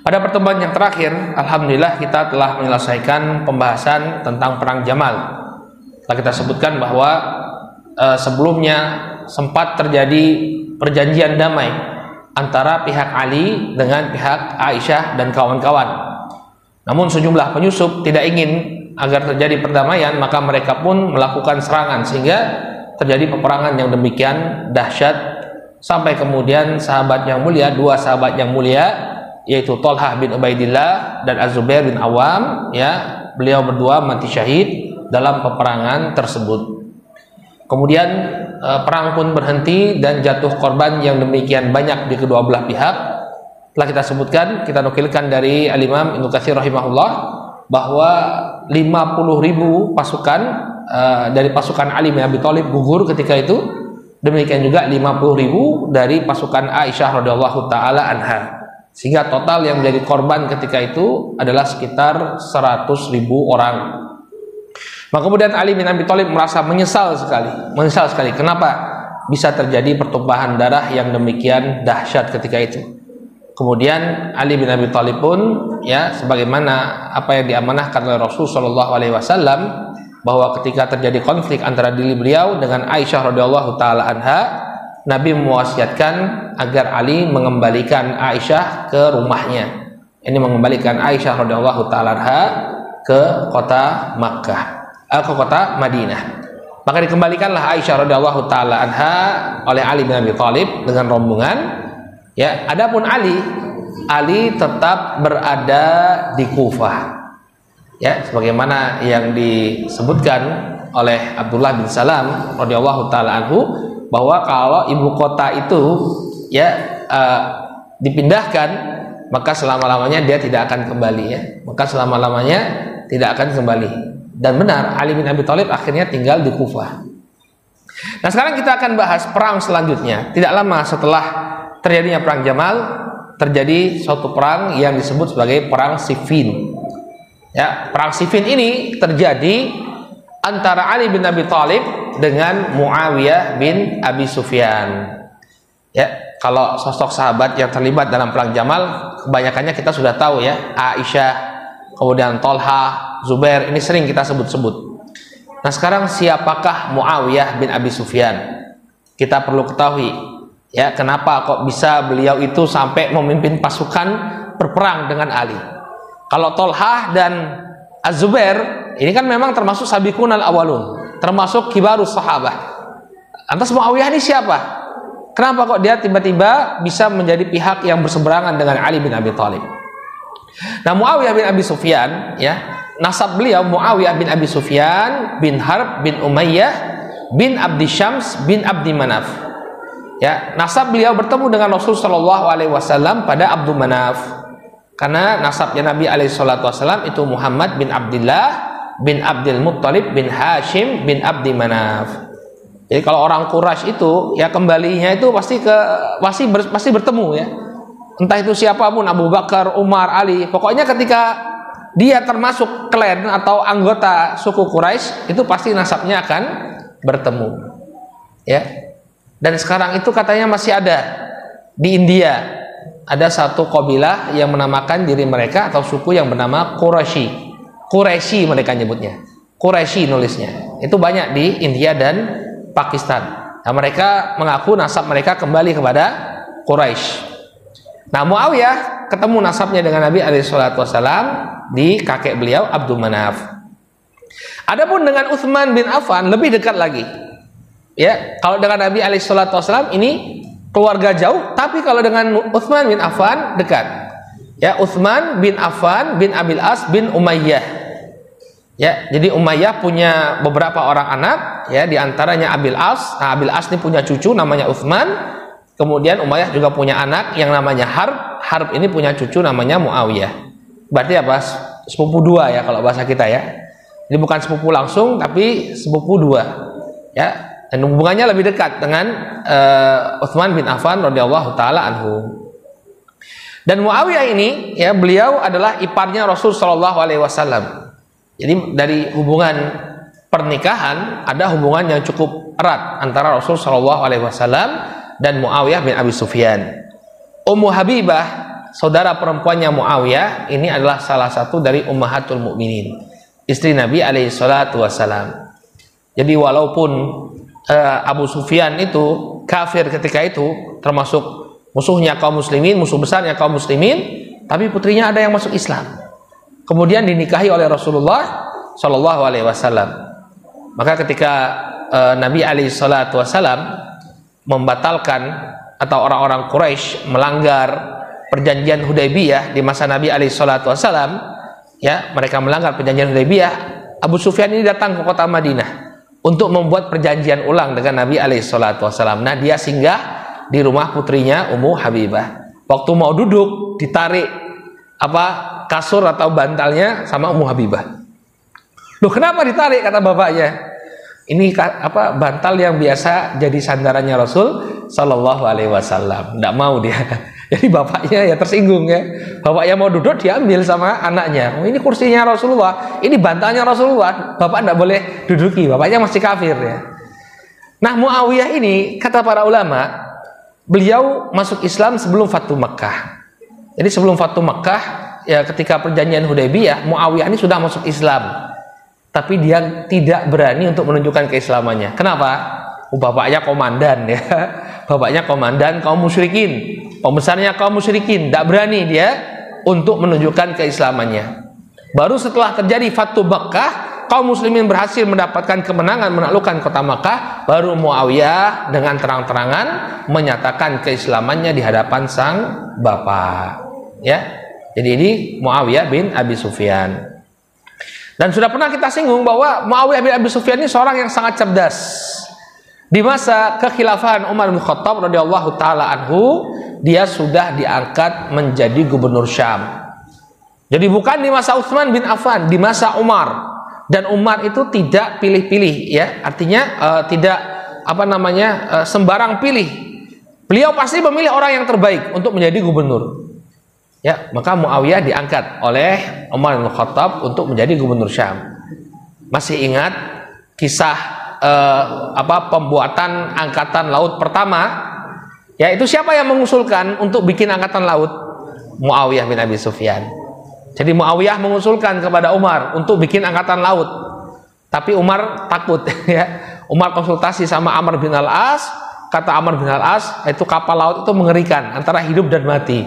Pada pertemuan yang terakhir, alhamdulillah kita telah menyelesaikan pembahasan tentang perang Jamal. Telah kita sebutkan bahwa sebelumnya sempat terjadi perjanjian damai antara pihak Ali dengan pihak Aisyah dan kawan-kawan. Namun sejumlah penyusup tidak ingin agar terjadi perdamaian, maka mereka pun melakukan serangan sehingga terjadi peperangan yang demikian dahsyat sampai kemudian dua sahabat yang mulia yaitu Thalhah bin Ubaidillah dan Az-Zubair bin Awam, beliau berdua mati syahid dalam peperangan tersebut. Kemudian perang pun berhenti dan jatuh korban yang demikian banyak di kedua belah pihak. Telah kita sebutkan, kita nukilkan dari Al-Imam Ibnu Katsir rahimahullah bahwa 50.000 pasukan dari pasukan Ali bin Abi Thalib gugur ketika itu. Demikian juga 50.000 dari pasukan Aisyah radhiyallahu taala anha. Sehingga total yang menjadi korban ketika itu adalah sekitar 100.000 orang. Maka kemudian Ali bin Abi Thalib merasa menyesal sekali. Kenapa bisa terjadi pertumpahan darah yang demikian dahsyat ketika itu? Kemudian Ali bin Abi Thalib pun sebagaimana apa yang diamanahkan oleh Rasul sallallahu alaihi wasallam bahwa ketika terjadi konflik antara diri beliau dengan Aisyah radhiyallahu taala anha, Nabi mewasiatkan agar Ali mengembalikan Aisyah ke rumahnya. Ini mengembalikan Aisyah radhiyallahu taala anha ke kota Makkah, ke kota Madinah. Maka dikembalikanlah Aisyah radhiyallahu taala anha oleh Ali bin Abi Thalib dengan rombongan. Adapun Ali tetap berada di Kufah. Sebagaimana yang disebutkan oleh Abdullah bin Salam radhiyallahu taala anhu bahwa kalau ibu kota itu dipindahkan, maka selama-lamanya dia tidak akan kembali Dan benar, Ali bin Abi Thalib akhirnya tinggal di Kufah. Nah, sekarang kita akan bahas perang selanjutnya. Tidak lama setelah terjadinya perang Jamal, terjadi suatu perang yang disebut sebagai perang Siffin. Perang Siffin ini terjadi antara Ali bin Abi Thalib dengan Muawiyah bin Abi Sufyan. Kalau sosok sahabat yang terlibat dalam perang Jamal, kebanyakannya kita sudah tahu Aisyah, kemudian Thalhah, Zubair, ini sering kita sebut-sebut. Nah, sekarang siapakah Muawiyah bin Abi Sufyan? Kita perlu ketahui kenapa kok bisa beliau itu sampai memimpin pasukan berperang dengan Ali. Kalau Thalhah dan Az-Zubair ini kan memang termasuk sabiqun al-awwalun, termasuk kibarus sahabah. Lantas Muawiyah ini siapa? Kenapa kok dia tiba-tiba bisa menjadi pihak yang berseberangan dengan Ali bin Abi Thalib? Nah, Muawiyah bin Abi Sufyan, nasab beliau Muawiyah bin Abi Sufyan bin Harb bin Umayyah bin Abdi Syams bin Abdi Manaf. Nasab beliau bertemu dengan Rasul sallallahu alaihi wasallam pada Abdul Manaf. Karena nasabnya Nabi alaihi salatu wasallam itu Muhammad bin Abdullah bin Abdul Muttalib bin Hashim bin Abdi Manaf. Jadi kalau orang Quraisy itu kembalinya itu pasti bertemu Entah itu siapapun, Abu Bakar, Umar, Ali, pokoknya ketika dia termasuk klan atau anggota suku Quraisy itu pasti nasabnya akan bertemu. Dan sekarang itu katanya masih ada di India. Ada satu kabilah yang menamakan diri mereka atau suku yang bernama Quraisy mereka nyebutnya. Quraisy nulisnya. Itu banyak di India dan Pakistan. Nah, mereka mengaku nasab mereka kembali kepada Quraisy. Nah, Muawiyah ketemu nasabnya dengan Nabi SAW di kakek beliau Abdul Manaf. Adapun dengan Utsman bin Affan lebih dekat lagi. Kalau dengan Nabi SAW ini keluarga jauh, tapi kalau dengan Utsman bin Affan dekat. Utsman bin Affan bin Abil As bin Umayyah. Jadi Umayyah punya beberapa orang anak, di antaranya Abil As. Nah, Abil As ini punya cucu namanya Utsman. Kemudian Umayyah juga punya anak yang namanya Harb. Harb ini punya cucu namanya Muawiyah. Berarti apa? Sepupu dua kalau bahasa kita Jadi bukan sepupu langsung, tapi sepupu dua. Dan hubungannya lebih dekat dengan Utsman bin Affan radhiyallahu taala anhu. Dan Muawiyah ini beliau adalah iparnya Rasul sallallahu alaihi wasallam. Jadi dari hubungan pernikahan ada hubungan yang cukup erat antara Rasul sallallahu alaihi wasallam dan Muawiyah bin Abi Sufyan. Ummu Habibah saudara perempuannya Muawiyah ini adalah salah satu dari ummahatul mukminin, istri Nabi alaihi salatu wassalam. Jadi walaupun Abu Sufyan itu kafir ketika itu, termasuk musuhnya kaum muslimin, musuh besarnya kaum muslimin, tapi putrinya ada yang masuk Islam, kemudian dinikahi oleh Rasulullah Shallallahu Alaihi Wasallam. Maka ketika Nabi alaihi salatu wassalam membatalkan atau orang-orang Quraisy melanggar perjanjian Hudaybiyah di masa Nabi alaihi salatu wassalam, ya, mereka melanggar perjanjian Hudaybiyah, Abu Sufyan ini datang ke kota Madinah untuk membuat perjanjian ulang dengan Nabi alaihi salatu wassalam. Nah, dia singgah di rumah putrinya Ummu Habibah. Waktu mau duduk, ditarik kasur atau bantalnya sama Ummu Habibah. Loh, kenapa ditarik, kata bapaknya? Ini bantal yang biasa jadi sandarannya Rasul Sallallahu Alaihi Wasallam. Tidak mau dia. Jadi bapaknya ya tersinggung ya. Bapaknya mau duduk, diambil sama anaknya. Oh, ini kursinya Rasulullah, ini bantalnya Rasulullah. Bapak tidak boleh duduki. Bapaknya masih kafir ya. Nah, Muawiyah ini kata para ulama, beliau masuk Islam sebelum Fathu Makkah. Jadi sebelum Fathu Makkah, ya, ketika perjanjian Hudaybiyah, Muawiyah ini sudah masuk Islam. Tapi dia tidak berani untuk menunjukkan keislamannya. Kenapa? Bapaknya komandan ya. Bapaknya komandan kaum musyrikin, pembesarnya kaum musyrikin. Tidak berani dia untuk menunjukkan keislamannya. Baru setelah terjadi Fathu Makkah, kaum muslimin berhasil mendapatkan kemenangan menaklukkan kota Makkah, baru Muawiyah dengan terang-terangan menyatakan keislamannya di hadapan sang bapak. Ya. Jadi ini Muawiyah bin Abi Sufyan. Dan sudah pernah kita singgung bahwa Muawiyah bin Abi Sufyan ini seorang yang sangat cerdas. Di masa kekhilafahan Umar bin Khattab radhiyallahu taala anhu, dia sudah diangkat menjadi gubernur Syam. Jadi bukan di masa Utsman bin Affan, di masa Umar. Dan Umar itu tidak pilih-pilih ya, artinya tidak sembarang pilih. Beliau pasti memilih orang yang terbaik untuk menjadi gubernur. Ya, maka Muawiyah diangkat oleh Umar bin Khattab untuk menjadi gubernur Syam. Masih ingat kisah pembuatan angkatan laut pertama? Ya, itu siapa yang mengusulkan untuk bikin angkatan laut? Muawiyah bin Abi Sufyan. Jadi Muawiyah mengusulkan kepada Umar untuk bikin angkatan laut. Tapi Umar takut ya. Umar konsultasi sama Amr bin Al-As, kata Amr bin Al-As, itu kapal laut itu mengerikan, antara hidup dan mati.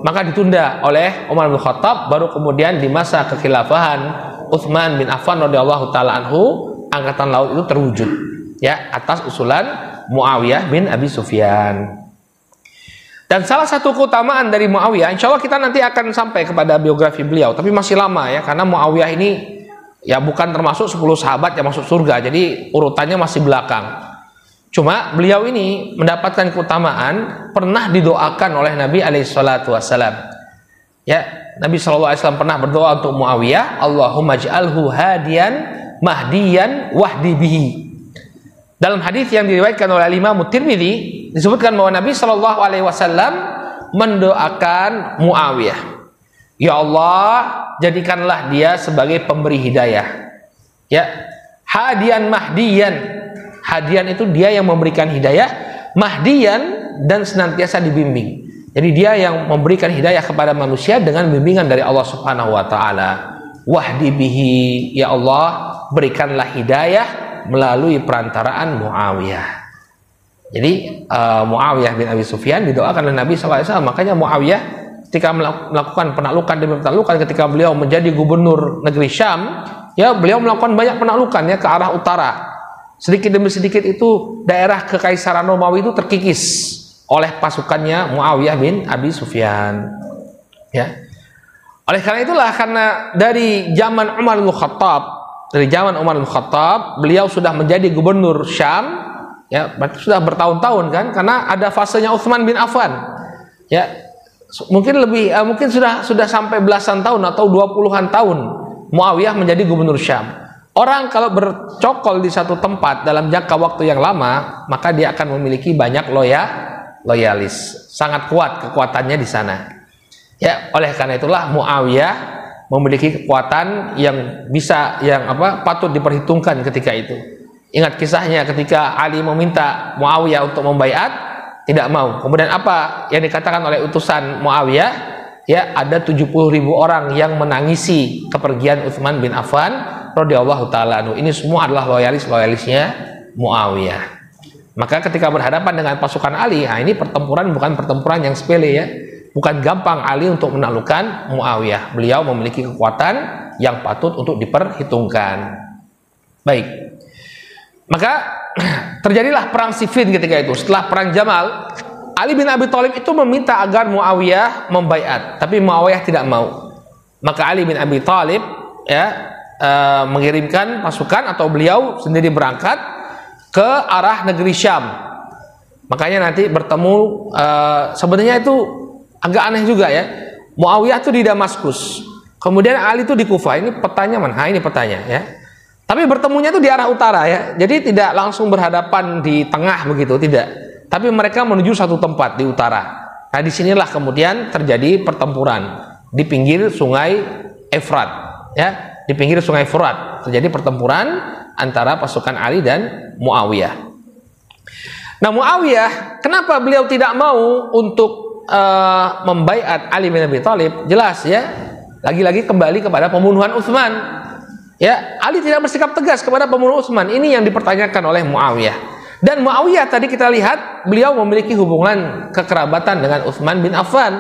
Maka ditunda oleh Umar bin Khattab, baru kemudian di masa kekhilafahan Utsman bin Affan radhiyallahu taala anhu, angkatan laut itu terwujud ya atas usulan Muawiyah bin Abi Sufyan. Dan salah satu keutamaan dari Muawiyah, insya Allah kita nanti akan sampai kepada biografi beliau, tapi masih lama ya, karena Muawiyah ini ya bukan termasuk 10 sahabat yang masuk surga, jadi urutannya masih belakang. Cuma beliau ini mendapatkan keutamaan, pernah didoakan oleh Nabi alaihi salatu wassalam. Ya, Nabi sallallahu alaihi wasallam pernah berdoa untuk Muawiyah, Allahumma ij'alhu hadiyan mahdiyan wahdi bihi. Dalam hadis yang diriwayatkan oleh Imam Tirmidzi disebutkan bahwa Nabi sallallahu alaihi wasallam mendoakan Muawiyah, ya Allah, jadikanlah dia sebagai pemberi hidayah. Ya, hadiyan mahdiyan. Hadian itu dia yang memberikan hidayah, mahdian dan senantiasa dibimbing. Jadi dia yang memberikan hidayah kepada manusia dengan bimbingan dari Allah Subhanahu wa taala. Wahdi bihi, ya Allah, berikanlah hidayah melalui perantaraan Muawiyah. Jadi Muawiyah bin Abi Sufyan didoakan oleh Nabi sallallahu alaihi wasallam. Makanya Muawiyah ketika melakukan penaklukan demi penaklukan, ketika beliau menjadi gubernur negeri Syam, ya, beliau melakukan banyak penaklukan ya ke arah utara. Sedikit demi sedikit itu daerah kekaisaran Romawi itu terkikis oleh pasukannya Muawiyah bin Abi Sufyan. Ya. Oleh karena itulah, karena dari zaman Umar bin Khattab, beliau sudah menjadi gubernur Syam, ya, berarti sudah bertahun-tahun kan, karena ada fasenya Utsman bin Affan. Ya. Mungkin sudah sampai belasan tahun atau 20-an tahun Muawiyah menjadi gubernur Syam. Orang kalau bercokol di satu tempat dalam jangka waktu yang lama, maka dia akan memiliki banyak loyalis. Sangat kuat kekuatannya di sana. Ya, oleh karena itulah Muawiyah memiliki kekuatan yang patut diperhitungkan ketika itu. Ingat kisahnya ketika Ali meminta Muawiyah untuk membaiat, tidak mau. Kemudian apa yang dikatakan oleh utusan Muawiyah? ya ada 70.000 orang yang menangisi kepergian Utsman bin Affan radhiyallahu taala anhu. Ini semua adalah loyalisnya Muawiyah. Maka ketika berhadapan dengan pasukan Ali, nah ini pertempuran bukan pertempuran yang sepele ya. Bukan gampang Ali untuk menaklukkan Muawiyah. Beliau memiliki kekuatan yang patut untuk diperhitungkan. Baik. Maka terjadilah perang Siffin ketika itu. Setelah perang Jamal, Ali bin Abi Thalib itu meminta agar Muawiyah membaiat, tapi Muawiyah tidak mau. Maka Ali bin Abi Thalib ya mengirimkan pasukan atau beliau sendiri berangkat ke arah negeri Syam. Makanya nanti bertemu sebenarnya itu agak aneh juga ya. Muawiyah itu di Damaskus, kemudian Ali itu di Kufah. Ini petanya mana? Nah, ini petanya ya. Tapi bertemunya itu di arah utara ya. Jadi tidak langsung berhadapan di tengah begitu, tidak. Tapi mereka menuju satu tempat di utara. Nah, disinilah kemudian terjadi pertempuran di pinggir Sungai Efrat ya. Di pinggir Sungai Furat terjadi pertempuran antara pasukan Ali dan Muawiyah. Nah, Muawiyah, kenapa beliau tidak mau untuk membaiat Ali bin Abi Thalib? Jelas ya, lagi-lagi kembali kepada pembunuhan Utsman. Ya, Ali tidak bersikap tegas kepada pembunuh Utsman. Ini yang dipertanyakan oleh Muawiyah. Dan Muawiyah tadi kita lihat beliau memiliki hubungan kekerabatan dengan Utsman bin Affan.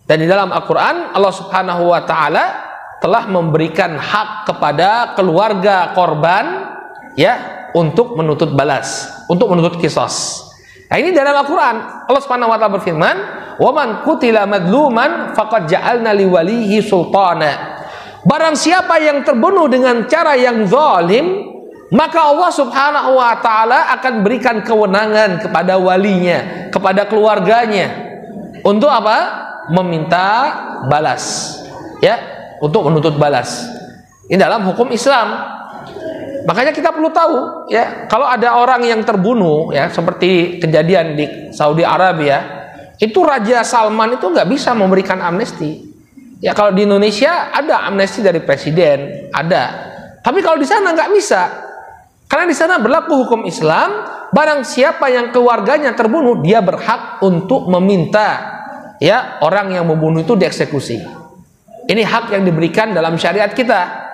Dan di dalam Al-Qur'an Allah Subhanahu wa taala telah memberikan hak kepada keluarga korban ya untuk menuntut balas, untuk menuntut qisas. Nah, ini dalam Al-Qur'an Allah Subhanahu wa taala berfirman, "Wa man qutila madluman faqad ja'alna liwalihi sultana." Barang siapa yang terbunuh dengan cara yang zalim, maka Allah Subhanahu wa taala akan berikan kewenangan kepada walinya, kepada keluarganya untuk apa? Meminta balas. Ya, untuk menuntut balas. Ini dalam hukum Islam. Makanya kita perlu tahu ya, kalau ada orang yang terbunuh ya, seperti kejadian di Saudi Arabia, itu Raja Salman itu nggak bisa memberikan amnesti. Ya, kalau di Indonesia ada amnesti dari presiden, ada. Tapi kalau di sana nggak bisa. Karena di sana berlaku hukum Islam, barang siapa yang keluarganya terbunuh, dia berhak untuk meminta ya orang yang membunuh itu dieksekusi. Ini hak yang diberikan dalam syariat kita.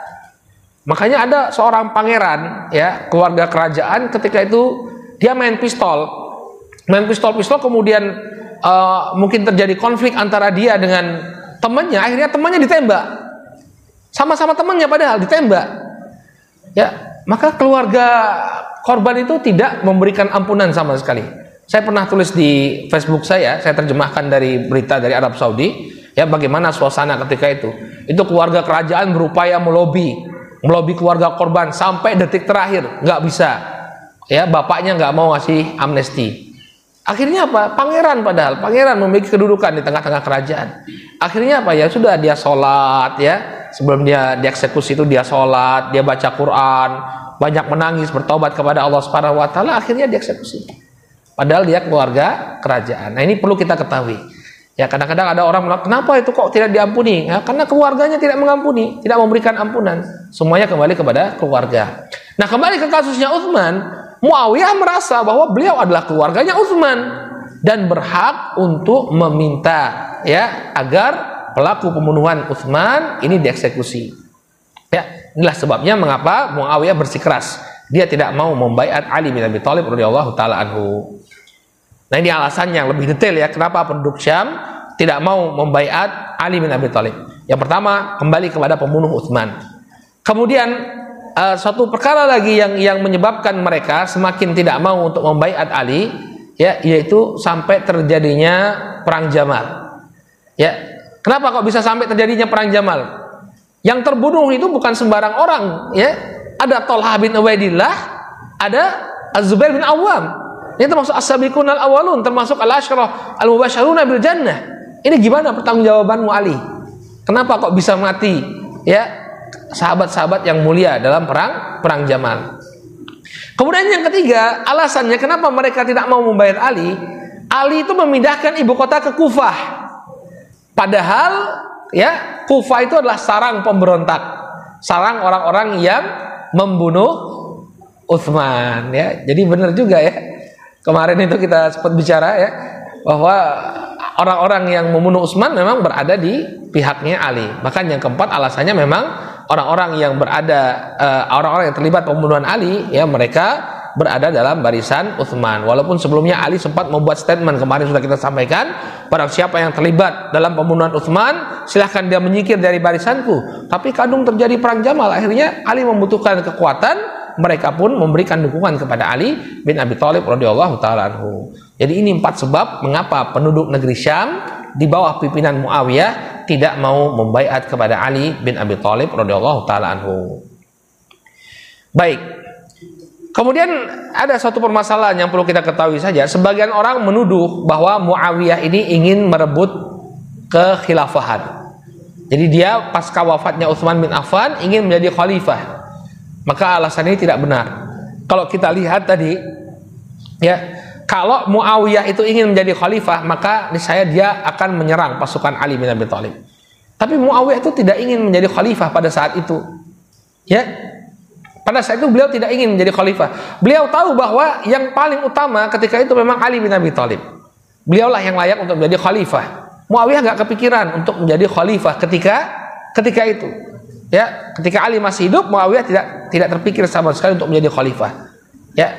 Makanya ada seorang pangeran ya, keluarga kerajaan, ketika itu dia main pistol kemudian mungkin terjadi konflik antara dia dengan temannya, akhirnya temannya ditembak. Sama-sama temannya padahal ditembak. Ya, maka keluarga korban itu tidak memberikan ampunan sama sekali. Saya pernah tulis di Facebook saya terjemahkan dari berita dari Arab Saudi, ya bagaimana suasana ketika itu. Itu keluarga kerajaan berupaya melobi keluarga korban sampai detik terakhir, nggak bisa. Ya, bapaknya nggak mau ngasih amnesti. Akhirnya apa? Pangeran memiliki kedudukan di tengah-tengah kerajaan. Akhirnya apa? Ya sudah, dia sholat ya. Sebelum dia dieksekusi itu dia sholat, dia baca Quran, banyak menangis, bertobat kepada Allah Subhanahu wa taala, akhirnya dieksekusi. Padahal dia keluarga kerajaan. Nah, ini perlu kita ketahui. Ya, kadang-kadang ada orang bilang, kenapa itu kok tidak diampuni? Ya, karena keluarganya tidak mengampuni, tidak memberikan ampunan. Semuanya kembali kepada keluarga. Nah, kembali ke kasusnya Utsman, Muawiyah merasa bahwa beliau adalah keluarganya Utsman dan berhak untuk meminta ya agar pelaku pembunuhan Utsman ini dieksekusi. Ya, inilah sebabnya mengapa Muawiyah bersikeras. Dia tidak mau membaiat Ali bin Abi Thalib radhiyallahu taala anhu. Nah, ini alasan yang lebih detail ya, kenapa penduduk Syam tidak mau membaiat Ali bin Abi Thalib. Yang pertama, kembali kepada pembunuh Utsman. Kemudian suatu perkara lagi yang menyebabkan mereka semakin tidak mau untuk membaiat Ali, ya, yaitu sampai terjadinya perang Jamal. Ya, kenapa kok bisa sampai terjadinya perang Jamal? Yang terbunuh itu bukan sembarang orang, ya. Ada Thalhah bin Ubaidillah, ada Az-Zubair bin Awwam. Ini termasuk as-sabiqun al-awwalun, termasuk al-asyrah al-mubasysyaruna bil jannah. Ini gimana pertanggungjawabanmu Ali? Kenapa kok bisa mati? Ya, sahabat-sahabat yang mulia dalam perang Jamal. Kemudian yang ketiga, alasannya kenapa mereka tidak mau membayar Ali. Ali itu memindahkan ibu kota ke Kufah. Padahal ya, Kufah itu adalah sarang pemberontak, sarang orang-orang yang membunuh Utsman ya. Jadi benar juga ya. Kemarin itu kita sempat bicara ya, bahwa orang-orang yang membunuh Utsman memang berada di pihaknya Ali. Bahkan yang keempat alasannya memang orang-orang yang orang-orang yang terlibat pembunuhan Ali, ya mereka berada dalam barisan Utsman. Walaupun sebelumnya Ali sempat membuat statement, kemarin sudah kita sampaikan, barang siapa yang terlibat dalam pembunuhan Utsman, silahkan dia menyingkir dari barisanku. Tapi kadung terjadi perang Jamal, akhirnya Ali membutuhkan kekuatan, mereka pun memberikan dukungan kepada Ali bin Abi Thalib radhiyallahu taala anhu. Jadi ini 4 sebab mengapa penduduk negeri Syam di bawah pimpinan Muawiyah tidak mau membaiat kepada Ali bin Abi Thalib radhiyallahu taala anhu. Baik. Kemudian ada satu permasalahan yang perlu kita ketahui saja. Sebagian orang menuduh bahwa Muawiyah ini ingin merebut kekhilafahan. Jadi dia pasca wafatnya Utsman bin Affan ingin menjadi khalifah. Maka alasan ini tidak benar. Kalau kita lihat tadi, ya, kalau Muawiyah itu ingin menjadi khalifah, maka niscaya dia akan menyerang pasukan Ali bin Abi Thalib. Tapi Muawiyah itu tidak ingin menjadi khalifah pada saat itu. Ya. Pada saat itu beliau tidak ingin menjadi khalifah. Beliau tahu bahwa yang paling utama ketika itu memang Ali bin Abi Thalib. Beliaulah yang layak untuk menjadi khalifah. Muawiyah nggak kepikiran untuk menjadi khalifah ketika itu. Ya, ketika Ali masih hidup, Muawiyah tidak terpikir sama sekali untuk menjadi khalifah. Ya,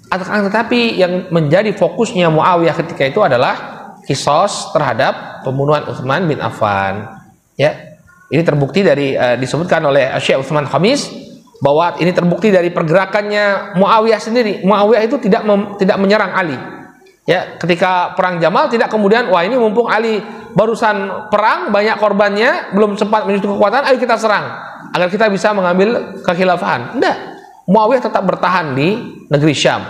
tetapi yang menjadi fokusnya Muawiyah ketika itu adalah qisas terhadap pembunuhan Utsman bin Affan. Ya, ini terbukti dari disebutkan oleh Syekh Utsman Khamis, bahwa ini terbukti dari pergerakannya Muawiyah sendiri. Muawiyah itu tidak menyerang Ali. Ya, ketika perang Jamal tidak kemudian, wah ini mumpung Ali barusan perang banyak korbannya, belum sempat menyusun kekuatan, ayo kita serang agar kita bisa mengambil kekhilafahan. Enggak. Muawiyah tetap bertahan di negeri Syam.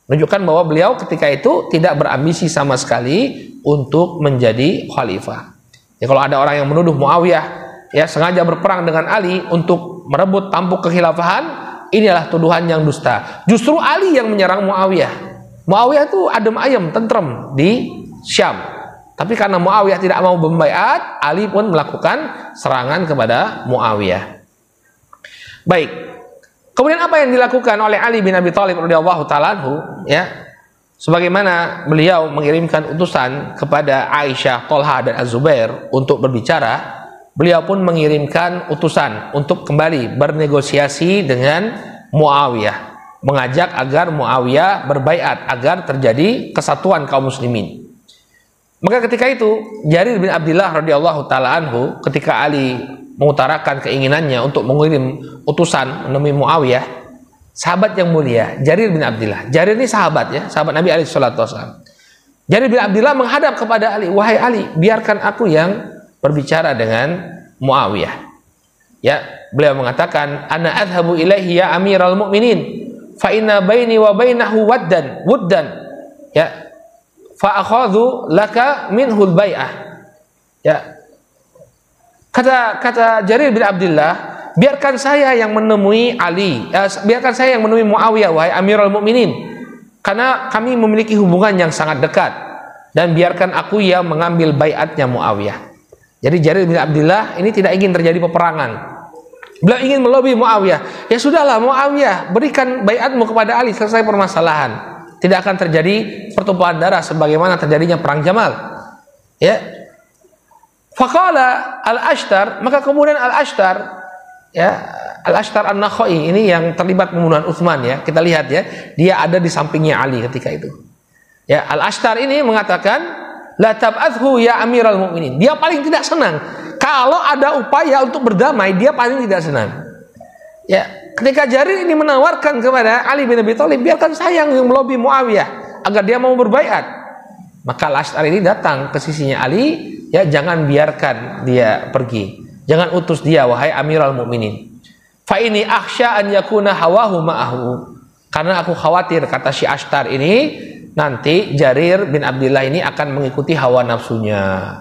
Menunjukkan bahwa beliau ketika itu tidak berambisi sama sekali untuk menjadi khalifah. Ya, kalau ada orang yang menuduh Muawiyah ya sengaja berperang dengan Ali untuk merebut tampuk kekhilafahan, inilah tuduhan yang dusta. Justru Ali yang menyerang Muawiyah. Muawiyah itu adem ayem, tentrem di Syam. Tapi karena Muawiyah tidak mau membaiat, Ali pun melakukan serangan kepada Muawiyah. Baik. Kemudian apa yang dilakukan oleh Ali bin Abi Thalib radhiyallahu taala anhu, ya? Sebagaimana beliau mengirimkan utusan kepada Aisyah, Thalha dan Az-Zubair untuk berbicara, beliau pun mengirimkan utusan untuk kembali bernegosiasi dengan Muawiyah, mengajak agar Muawiyah berbaiat agar terjadi kesatuan kaum muslimin. Maka ketika itu Jarir bin Abdillah radhiyallahu taala anhu, ketika Ali mengutarakan keinginannya untuk mengirim utusan menemui Muawiyah, sahabat yang mulia Jarir bin Abdillah, Jarir ini sahabat ya, sahabat Nabi alaihi salatu wasallam. Jarir bin Abdillah menghadap kepada Ali, wahai Ali, biarkan aku yang berbicara dengan Muawiyah. Ya, beliau mengatakan, ana adhabu ilaihi ya amiral mu'minin, fa inna baini wa bainahu wuddan. Ya, fa akhadhu laka minhul bai'ah. Ya. Kata Jarir bin Abdillah, biarkan saya yang menemui Ali, biarkan saya yang menemui Muawiyah wahai amiral mu'minin, karena kami memiliki hubungan yang sangat dekat, dan biarkan aku yang mengambil baiatnya Muawiyah. Jadi Jarir bin Abdillah ini tidak ingin terjadi peperangan. Beliau ingin melobi Muawiyah. Ya sudahlah Muawiyah, berikan baiatmu kepada Ali, selesai permasalahan. Tidak akan terjadi pertumpahan darah sebagaimana terjadinya perang Jamal. Ya. Faqala Al-Ashtar, maka kemudian Al-Ashtar, ya, Al-Ashtar An-Nakhai ini yang terlibat pembunuhan Utsman ya. Kita lihat ya, dia ada di sampingnya Ali ketika itu. Ya, Al-Ashtar ini mengatakan, la tab'athu ya amiral mu'minin. Dia paling tidak senang kalau ada upaya untuk berdamai, dia paling tidak senang. Ya, ketika Jarir ini menawarkan kepada Ali bin Abi Thalib, biarkan saya yang melobi Muawiyah agar dia mau berbaiat. Maka Al-Ash'ari ini datang ke sisinya Ali, ya, jangan biarkan dia pergi. Jangan utus dia wahai amiral mu'minin. Fa ini akhsha an yakuna hawahu ma'ahu. Karena aku khawatir, kata si Ashtar ini, nanti Jarir bin Abdillah ini akan mengikuti hawa nafsunya.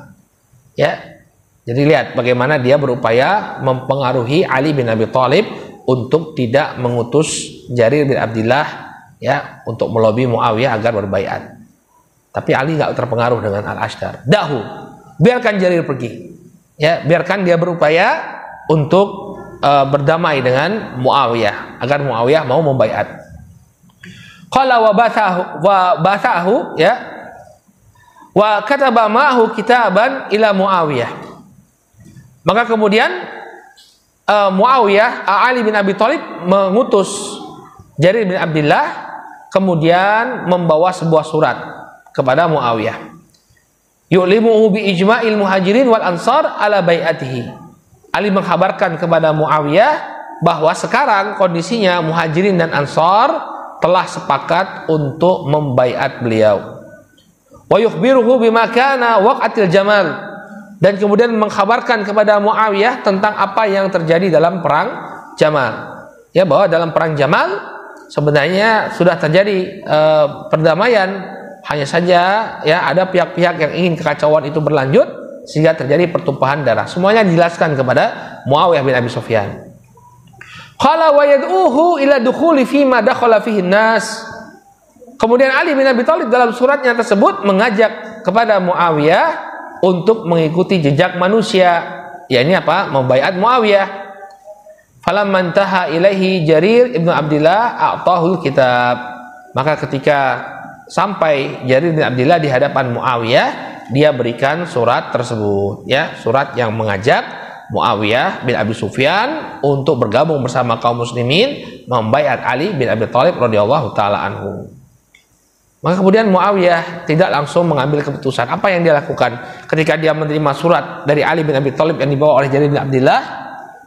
Ya. Jadi lihat bagaimana dia berupaya mempengaruhi Ali bin Abi Thalib untuk tidak mengutus Jarir bin Abdillah ya untuk melobi Muawiyah agar berbaiat. Tapi Ali nggak terpengaruh dengan Al-Ashtar. Dahu, biarkan Jarir pergi. Ya, biarkan dia berupaya untuk berdamai dengan Muawiyah agar Muawiyah mau membaiat. Qala wa bathahu ya Wa kataba ma'ahu kitaban ila Muawiyah. Maka kemudian Muawiyah, Ali bin Abi Thalib mengutus Jarir bin Abdullah kemudian membawa sebuah surat kepada Muawiyah. Yu'limuhu bi ijma'il muhajirin wal ansar ala bai'atihi. Ali mengkabarkan kepada Muawiyah bahwa sekarang kondisinya muhajirin dan ansar telah sepakat untuk membaiat beliau. Wa yukhbiruhu bima kana waqatil Jamal. Dan kemudian mengkabarkan kepada Muawiyah tentang apa yang terjadi dalam perang Jamal. Ya, bahwa dalam perang Jamal sebenarnya sudah terjadi perdamaian, hanya saja ya ada pihak-pihak yang ingin kekacauan itu berlanjut sehingga terjadi pertumpahan darah. Semuanya dijelaskan kepada Muawiyah bin Abi Sufyan. Qala wa yad'uhu ila dukhuli fi ma dakhala fihi nas. Kemudian Ali bin Abi Thalib dalam suratnya tersebut mengajak kepada Muawiyah untuk mengikuti jejak manusia, yakni apa? Membaiat Muawiyah. Falamma intaha ilaihi Jarir ibnu Abdullah a'tahul kitab. Maka ketika sampai Jarir bin Abdullah di hadapan Muawiyah, dia berikan surat tersebut, ya, surat yang mengajak Muawiyah bin Abi Sufyan untuk bergabung bersama kaum muslimin membaiat Ali bin Abi Thalib radhiyallahu taala anhu. Maka kemudian Muawiyah tidak langsung mengambil keputusan. Apa yang dia lakukan? Ketika dia menerima surat dari Ali bin Abi Thalib yang dibawa oleh Jarir bin Abdullah,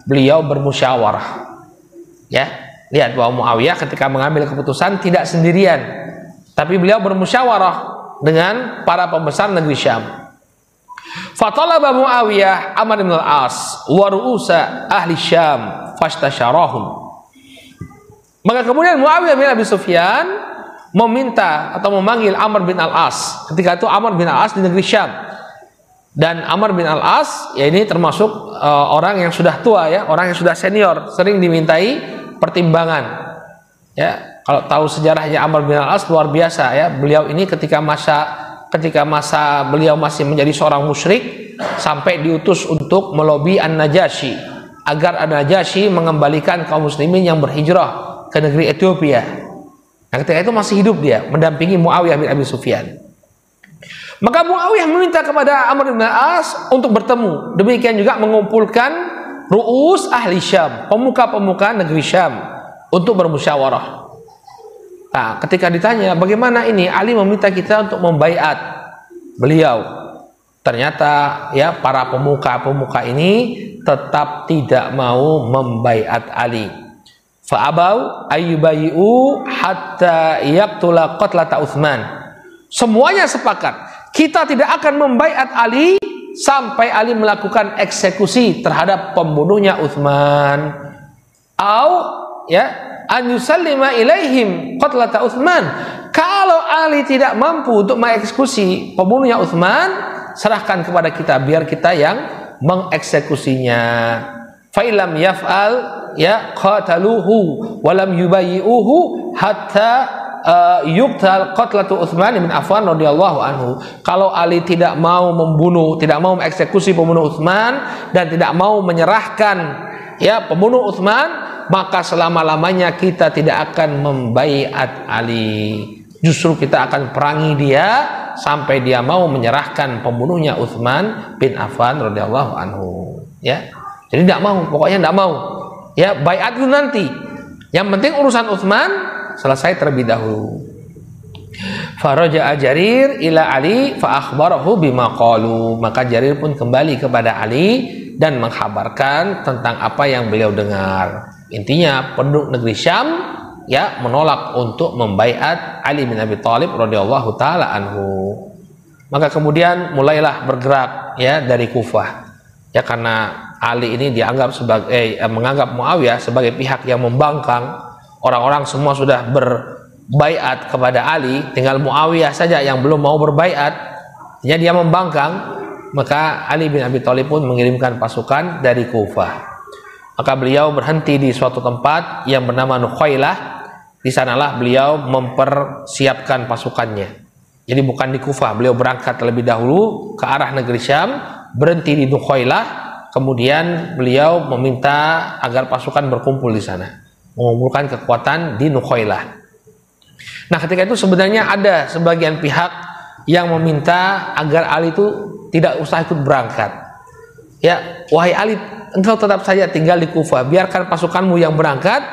beliau bermusyawarah. Ya, lihat bahwa Muawiyah ketika mengambil keputusan tidak sendirian, tapi beliau bermusyawarah dengan para pembesar negeri Syam. Fatalaba Muawiyah Amr bin al-As wa ru'usa ahli Syam fastasyarahum. Maka kemudian Muawiyah bin Abi Sufyan meminta atau memanggil Amr bin al-As. Ketika itu Amr bin al-As di negeri Syam. Dan Amr bin al-As ya ini termasuk orang yang sudah tua, ya, orang yang sudah senior, sering dimintai pertimbangan. Ya, kalau tahu sejarahnya Amr bin al-As luar biasa, ya. Beliau ini ketika masa beliau masih menjadi seorang musyrik sampai diutus untuk melobi An-Najasyi agar An-Najasyi mengembalikan kaum muslimin yang berhijrah ke negeri Ethiopia. Nah, ketika itu masih hidup dia, mendampingi Muawiyah bin Abi Sufyan. Maka Muawiyah meminta kepada Amr bin al-As untuk bertemu. Demikian juga mengumpulkan ru'us ahli Syam, pemuka-pemuka negeri Syam, untuk bermusyawarah. Nah, ketika ditanya bagaimana ini, Ali meminta kita untuk membaiat beliau. Ternyata ya para pemuka-pemuka ini tetap tidak mau membaiat Ali. Fa'abau ayyubayi'u hatta yaqtula qatlata Utsman. Semuanya sepakat, kita tidak akan membaiat Ali sampai Ali melakukan eksekusi terhadap pembunuhnya Utsman. Au ya an yusallima ilaihim qatlata Utsman. Kalau Ali tidak mampu untuk mengeksekusi pembunuhnya Utsman, serahkan kepada kita biar kita yang mengeksekusinya. Fa illam yaf'al ya qataluhu walam yubayyi'uhu hatta yuqtal qatlatu Utsman bin Affan radhiyallahu anhu. Kalau Ali tidak mau membunuh, tidak mau mengeksekusi pembunuh Utsman dan tidak mau menyerahkan ya pembunuh Utsman, maka selama-lamanya kita tidak akan membaiat Ali. Justru kita akan perangi dia sampai dia mau menyerahkan pembunuhnya Utsman bin Affan radhiyallahu anhu. Ya. Jadi tidak mau, pokoknya tidak mau. Ya, baiat itu nanti. Yang penting urusan Utsman selesai terlebih dahulu. Faraja'a Jarir ila Ali fa akhbarahu bima qalu. Maka Jarir pun kembali kepada Ali dan mengkhabarkan tentang apa yang beliau dengar. Intinya penduduk negeri Syam ya menolak untuk membaiat Ali bin Abi Thalib radhiyallahu taala anhu. Maka kemudian mulailah bergerak ya dari Kufah. Ya, karena Ali ini dianggap sebagai menganggap Muawiyah sebagai pihak yang membangkang. Orang-orang semua sudah berbaiat kepada Ali, tinggal Muawiyah saja yang belum mau berbaiat. Jadi dia membangkang. Maka Ali bin Abi Thalib pun mengirimkan pasukan dari Kufah. Maka beliau berhenti di suatu tempat yang bernama Nukhailah. Di sanalah beliau mempersiapkan pasukannya. Jadi bukan di Kufah, beliau berangkat terlebih dahulu ke arah negeri Syam, berhenti di Nukhailah. Kemudian beliau meminta agar pasukan berkumpul di sana, mengumpulkan kekuatan di Nukhailah. Nah, ketika itu sebenarnya ada sebagian pihak yang meminta agar Ali itu tidak usah ikut berangkat. Ya, wahai Ali, engkau tetap saja tinggal di Kufah, biarkan pasukanmu yang berangkat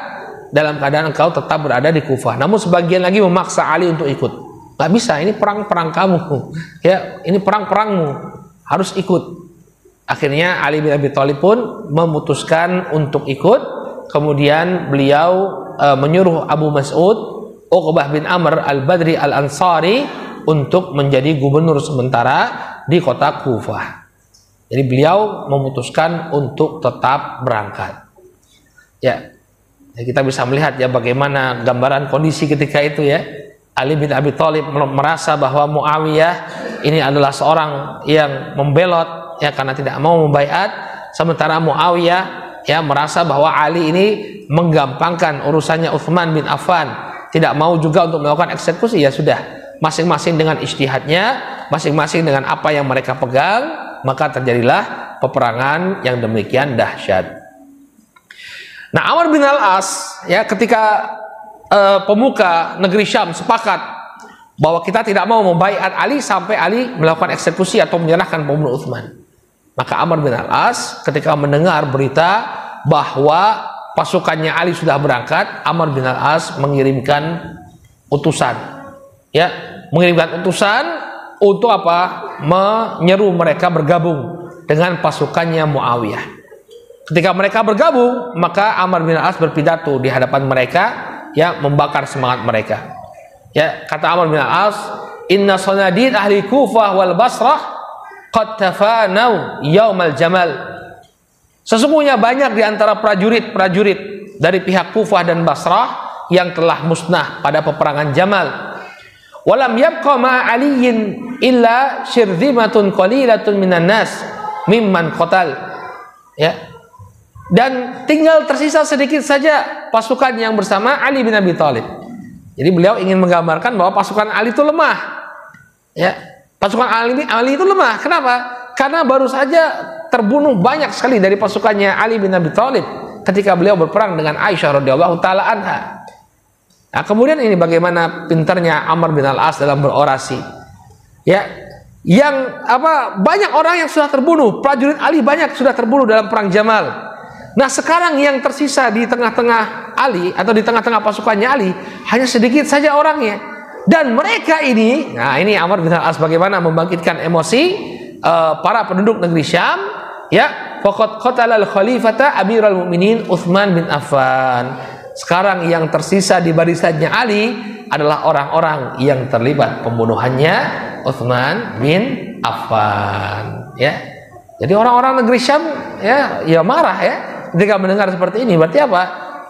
dalam keadaan engkau tetap berada di Kufah. Namun sebagian lagi memaksa Ali untuk ikut. Gak bisa, ini perang kamu. Ya, ini perangmu, harus ikut. Akhirnya Ali bin Abi Thalib pun memutuskan untuk ikut. Kemudian beliau menyuruh Abu Mas'ud Uqbah bin Amr al-Badri al-Ansari untuk menjadi gubernur sementara di kota Kufah. Jadi beliau memutuskan untuk tetap berangkat. Ya, kita bisa melihat ya bagaimana gambaran kondisi ketika itu ya. Ali bin Abi Thalib merasa bahwa Muawiyah ini adalah seorang yang membelot ya karena tidak mau membaiat, sementara Muawiyah ya merasa bahwa Ali ini menggampangkan urusannya Utsman bin Affan, tidak mau juga untuk melakukan eksekusi. Ya sudah, masing-masing dengan ijtihadnya, masing-masing dengan apa yang mereka pegang, maka terjadilah peperangan yang demikian dahsyat. Nah, Amr bin Al-As ya ketika pemuka negeri Syam sepakat bahwa kita tidak mau membaiat Ali sampai Ali melakukan eksekusi atau menyerahkan pembunuh Utsman. Maka Amr bin Al-As ketika mendengar berita bahwa pasukannya Ali sudah berangkat, Amr bin Al-As mengirimkan utusan. Ya, mengirimkan utusan untuk apa? Menyeru mereka bergabung dengan pasukannya Muawiyah. Ketika mereka bergabung, maka Amr bin Al-As berpidato di hadapan mereka, ya, membakar semangat mereka. Ya, kata Amr bin Al-As, "Inna sanadid ahli Kufah wal Basrah qad tafanau yaumal jamal." Sesungguhnya banyak di antara prajurit-prajurit dari pihak Kufah dan Basrah yang telah musnah pada peperangan Jamal. Walam yabqa ma aliyin illa syirzimatun qalilatun minan nas mimman qatal. Ya. Dan tinggal tersisa sedikit saja pasukan yang bersama Ali bin Abi Thalib. Jadi beliau ingin menggambarkan bahwa pasukan Ali itu lemah. Ya, pasukan Ali itu lemah. Kenapa? Karena baru saja terbunuh banyak sekali dari pasukannya Ali bin Abi Thalib ketika beliau berperang dengan Aisyah radhiyallahu taala anha. Nah, kemudian ini bagaimana pintarnya Amr bin Al-As dalam berorasi. Ya, yang banyak orang yang sudah terbunuh, prajurit Ali banyak sudah terbunuh dalam perang Jamal. Nah, sekarang yang tersisa di tengah-tengah Ali atau di tengah-tengah pasukannya Ali hanya sedikit saja orangnya. Dan mereka ini, nah ini Amr bin Al-As bagaimana membangkitkan emosi para penduduk negeri Syam, ya, faqad qatalal khalifata Amirul Mukminin Utsman bin Affan. Sekarang yang tersisa di barisannya Ali adalah orang-orang yang terlibat pembunuhannya Utsman bin Affan, ya. Jadi orang-orang negeri Syam ya marah ya ketika mendengar seperti ini. Berarti apa?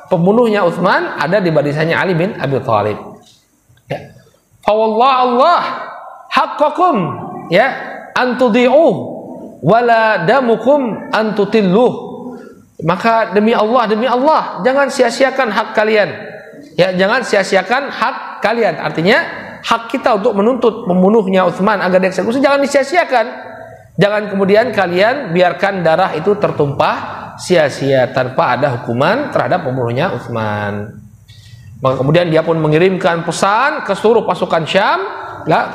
Pembunuhnya Utsman ada di barisannya Ali bin Abi Thalib. Ya. Fa Allah haqqakum ya antudi'uh wala damukum antutilluh. Maka demi Allah, jangan sia-siakan hak kalian. Ya, jangan sia-siakan hak kalian. Artinya hak kita untuk menuntut pembunuhnya Utsman agar dieksekusi jangan disia-siakan. Jangan kemudian kalian biarkan darah itu tertumpah sia-sia tanpa ada hukuman terhadap pembunuhnya Utsman. Maka kemudian dia pun mengirimkan pesan ke seluruh pasukan Syam,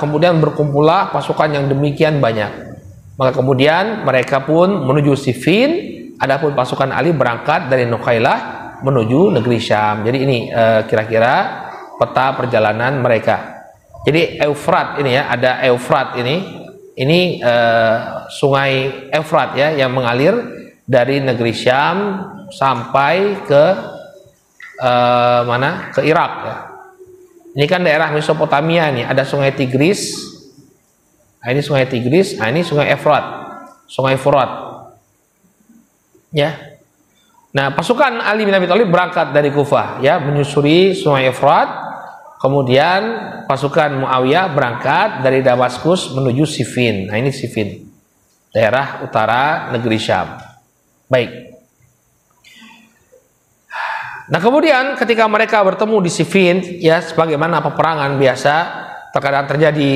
kemudian berkumpullah pasukan yang demikian banyak. Maka kemudian mereka pun menuju Siffin, adapun pasukan Ali berangkat dari Nukhailah menuju negeri Syam. Jadi ini kira-kira peta perjalanan mereka. Jadi Eufrat ini ya, ada Eufrat ini sungai Efrat ya yang mengalir dari negeri Syam sampai ke mana? Ke Irak ya. Ini kan daerah Mesopotamia nih, ada sungai Tigris. Nah, ini sungai Tigris, nah ini sungai Efrat. Sungai Furat. Ya. Nah, pasukan Ali bin Abi Thalib berangkat dari Kufah ya, menyusuri sungai Efrat. Kemudian pasukan Muawiyah berangkat dari Damaskus menuju Siffin. Nah, ini Siffin, daerah utara negeri Syam. Baik. Nah, kemudian ketika mereka bertemu di Siffin, ya sebagaimana peperangan biasa, terkadang terjadi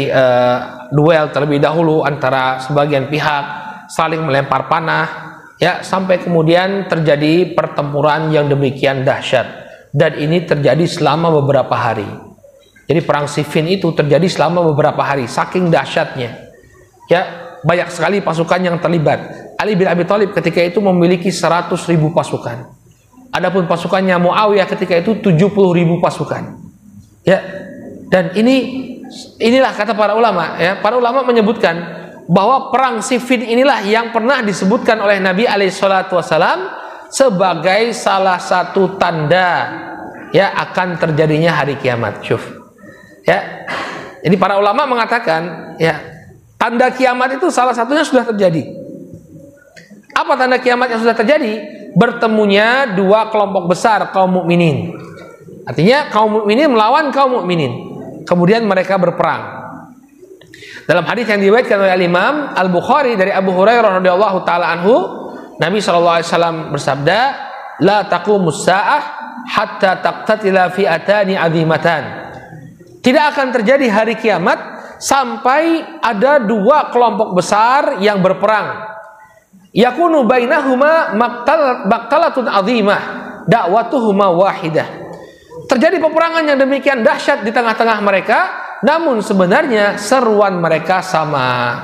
duel terlebih dahulu antara sebagian pihak, saling melempar panah, ya, sampai kemudian terjadi pertempuran yang demikian dahsyat. Dan ini terjadi selama beberapa hari. Jadi perang Siffin itu terjadi selama beberapa hari, saking dahsyatnya. Ya, banyak sekali pasukan yang terlibat. Ali bin Abi Thalib ketika itu memiliki 100.000 pasukan. Adapun pasukannya Muawiyah ketika itu 70.000 pasukan. Ya. Dan inilah kata para ulama, ya. Para ulama menyebutkan bahwa perang Siffin inilah yang pernah disebutkan oleh Nabi alaihi salatu wasallam sebagai salah satu tanda ya akan terjadinya hari kiamat. Syuf. Ya. Jadi para ulama mengatakan, ya, tanda kiamat itu salah satunya sudah terjadi. Apa tanda kiamat yang sudah terjadi? Bertemunya dua kelompok besar kaum mukminin. Artinya kaum mukminin melawan kaum mukminin. Kemudian mereka berperang. Dalam hadis yang diriwayatkan oleh Imam Al-Bukhari dari Abu Hurairah radhiyallahu taala anhu, Nabi sallallahu alaihi wasallam bersabda, "La taqumus saah hatta taqtatila fi'atani 'azimatan." Tidak akan terjadi hari kiamat sampai ada dua kelompok besar yang berperang. Yakunu bainahuma maqtalatun 'azimah, da'watuhuma wahidah. Terjadi peperangan yang demikian dahsyat di tengah-tengah mereka, namun sebenarnya seruan mereka sama.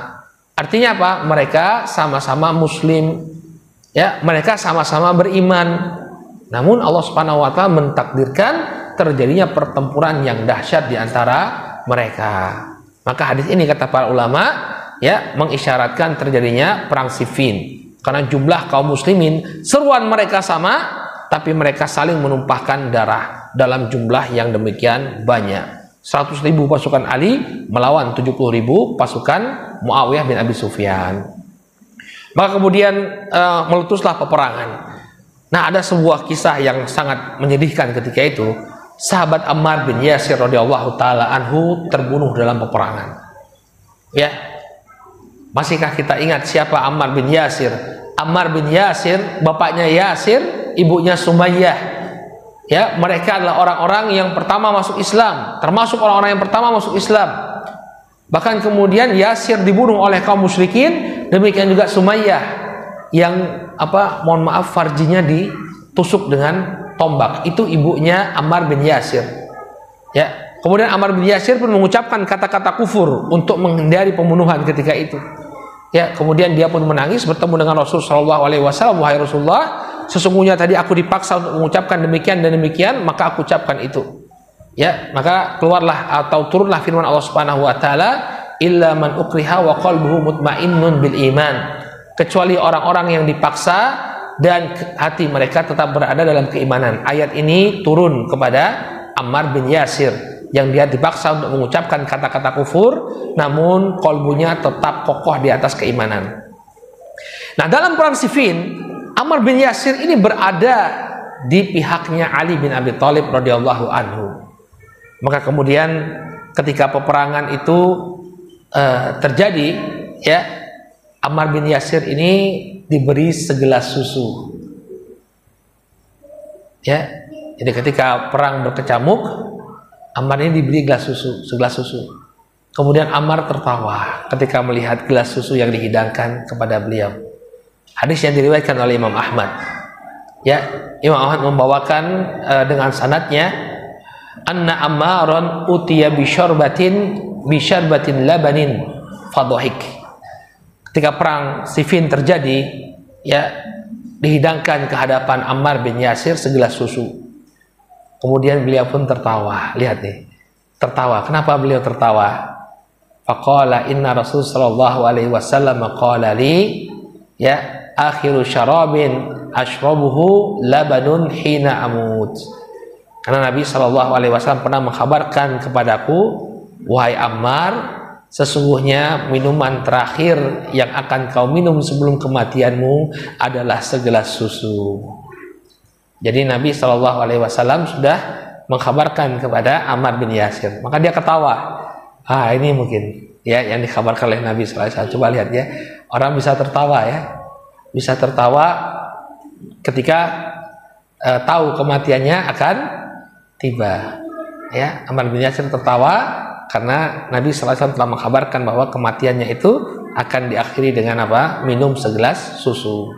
Artinya apa? Mereka sama-sama muslim. Ya, mereka sama-sama beriman. Namun Allah Subhanahu wa taala mentakdirkan terjadinya pertempuran yang dahsyat di antara mereka. Maka hadis ini kata para ulama ya mengisyaratkan terjadinya perang Siffin. Karena jumlah kaum muslimin seruan mereka sama, tapi mereka saling menumpahkan darah dalam jumlah yang demikian banyak. 100.000 pasukan Ali melawan 70.000 pasukan Muawiyah bin Abi Sufyan. Maka kemudian meletuslah peperangan. Nah, ada sebuah kisah yang sangat menyedihkan ketika itu. Sahabat Ammar bin Yasir radhiyallahu taala anhu terbunuh dalam peperangan. Ya. Masihkah kita ingat siapa Ammar bin Yasir? Ammar bin Yasir, bapaknya Yasir, ibunya Sumayyah. Ya, mereka adalah orang-orang yang pertama masuk Islam, termasuk orang-orang yang pertama masuk Islam. Bahkan kemudian Yasir dibunuh oleh kaum musyrikin, demikian juga Sumayyah yang mohon maaf farjinya ditusuk dengan tombak. Itu ibunya Ammar bin Yasir. Ya, kemudian Ammar bin Yasir pun mengucapkan kata-kata kufur untuk menghindari pembunuhan ketika itu. Ya, kemudian dia pun menangis bertemu dengan Rasul sallallahu alaihi wasallam, "Wahai Rasulullah, sesungguhnya tadi aku dipaksa untuk mengucapkan demikian dan demikian, maka aku ucapkan itu." Ya, maka keluarlah atau turunlah firman Allah Subhanahu wa taala, "Illa man ukriha wa qalbuhu mutmainnun bil iman." Kecuali orang-orang yang dipaksa dan hati mereka tetap berada dalam keimanan. Ayat ini turun kepada Ammar bin Yasir yang dia dipaksa untuk mengucapkan kata-kata kufur, namun kolbunya tetap kokoh di atas keimanan. Nah, dalam perang Siffin, Ammar bin Yasir ini berada di pihaknya Ali bin Abi Thalib radhiyallahu anhu. Maka kemudian ketika peperangan itu terjadi, ya, Ammar bin Yasir ini diberi segelas susu. Ya, jadi ketika perang berkecamuk, Ammar ini diberi segelas susu. Kemudian Ammar tertawa ketika melihat gelas susu yang dihidangkan kepada beliau. Hadis yang diriwayatkan oleh Imam Ahmad. Ya, Imam Ahmad membawakan dengan sanadnya, "Anna Ammaran utiya bisyarbatin labanin fadhahik." Ketika perang Siffin terjadi, ya, dihidangkan ke hadapan Ammar bin Yasir segelas susu. Kemudian beliau pun tertawa. Lihat nih, tertawa. Kenapa beliau tertawa? Faqala inna Rasul sallallahu alaihi wasallam qala li, ya, akhiru syarabin ashrabuhu labanun hina amut. Karena Nabi sallallahu alaihi wasallam pernah mengkhabarkan kepadaku, wahai Ammar, sesungguhnya minuman terakhir yang akan kau minum sebelum kematianmu adalah segelas susu. Jadi Nabi Shallallahu Alaihi Wasallam sudah mengkhabarkan kepada Ammar bin Yasir. Maka dia ketawa. Ini mungkin ya yang dikabarkan oleh Nabi Shallallahu Alaihi Wasallam. Coba lihat ya, orang bisa tertawa ya, bisa tertawa ketika tahu kematiannya akan tiba. Ya, Ammar bin Yasir tertawa karena Nabi Shallallahu Alaihi Wasallam telah mengkhabarkan bahwa kematiannya itu akan diakhiri dengan apa? Minum segelas susu.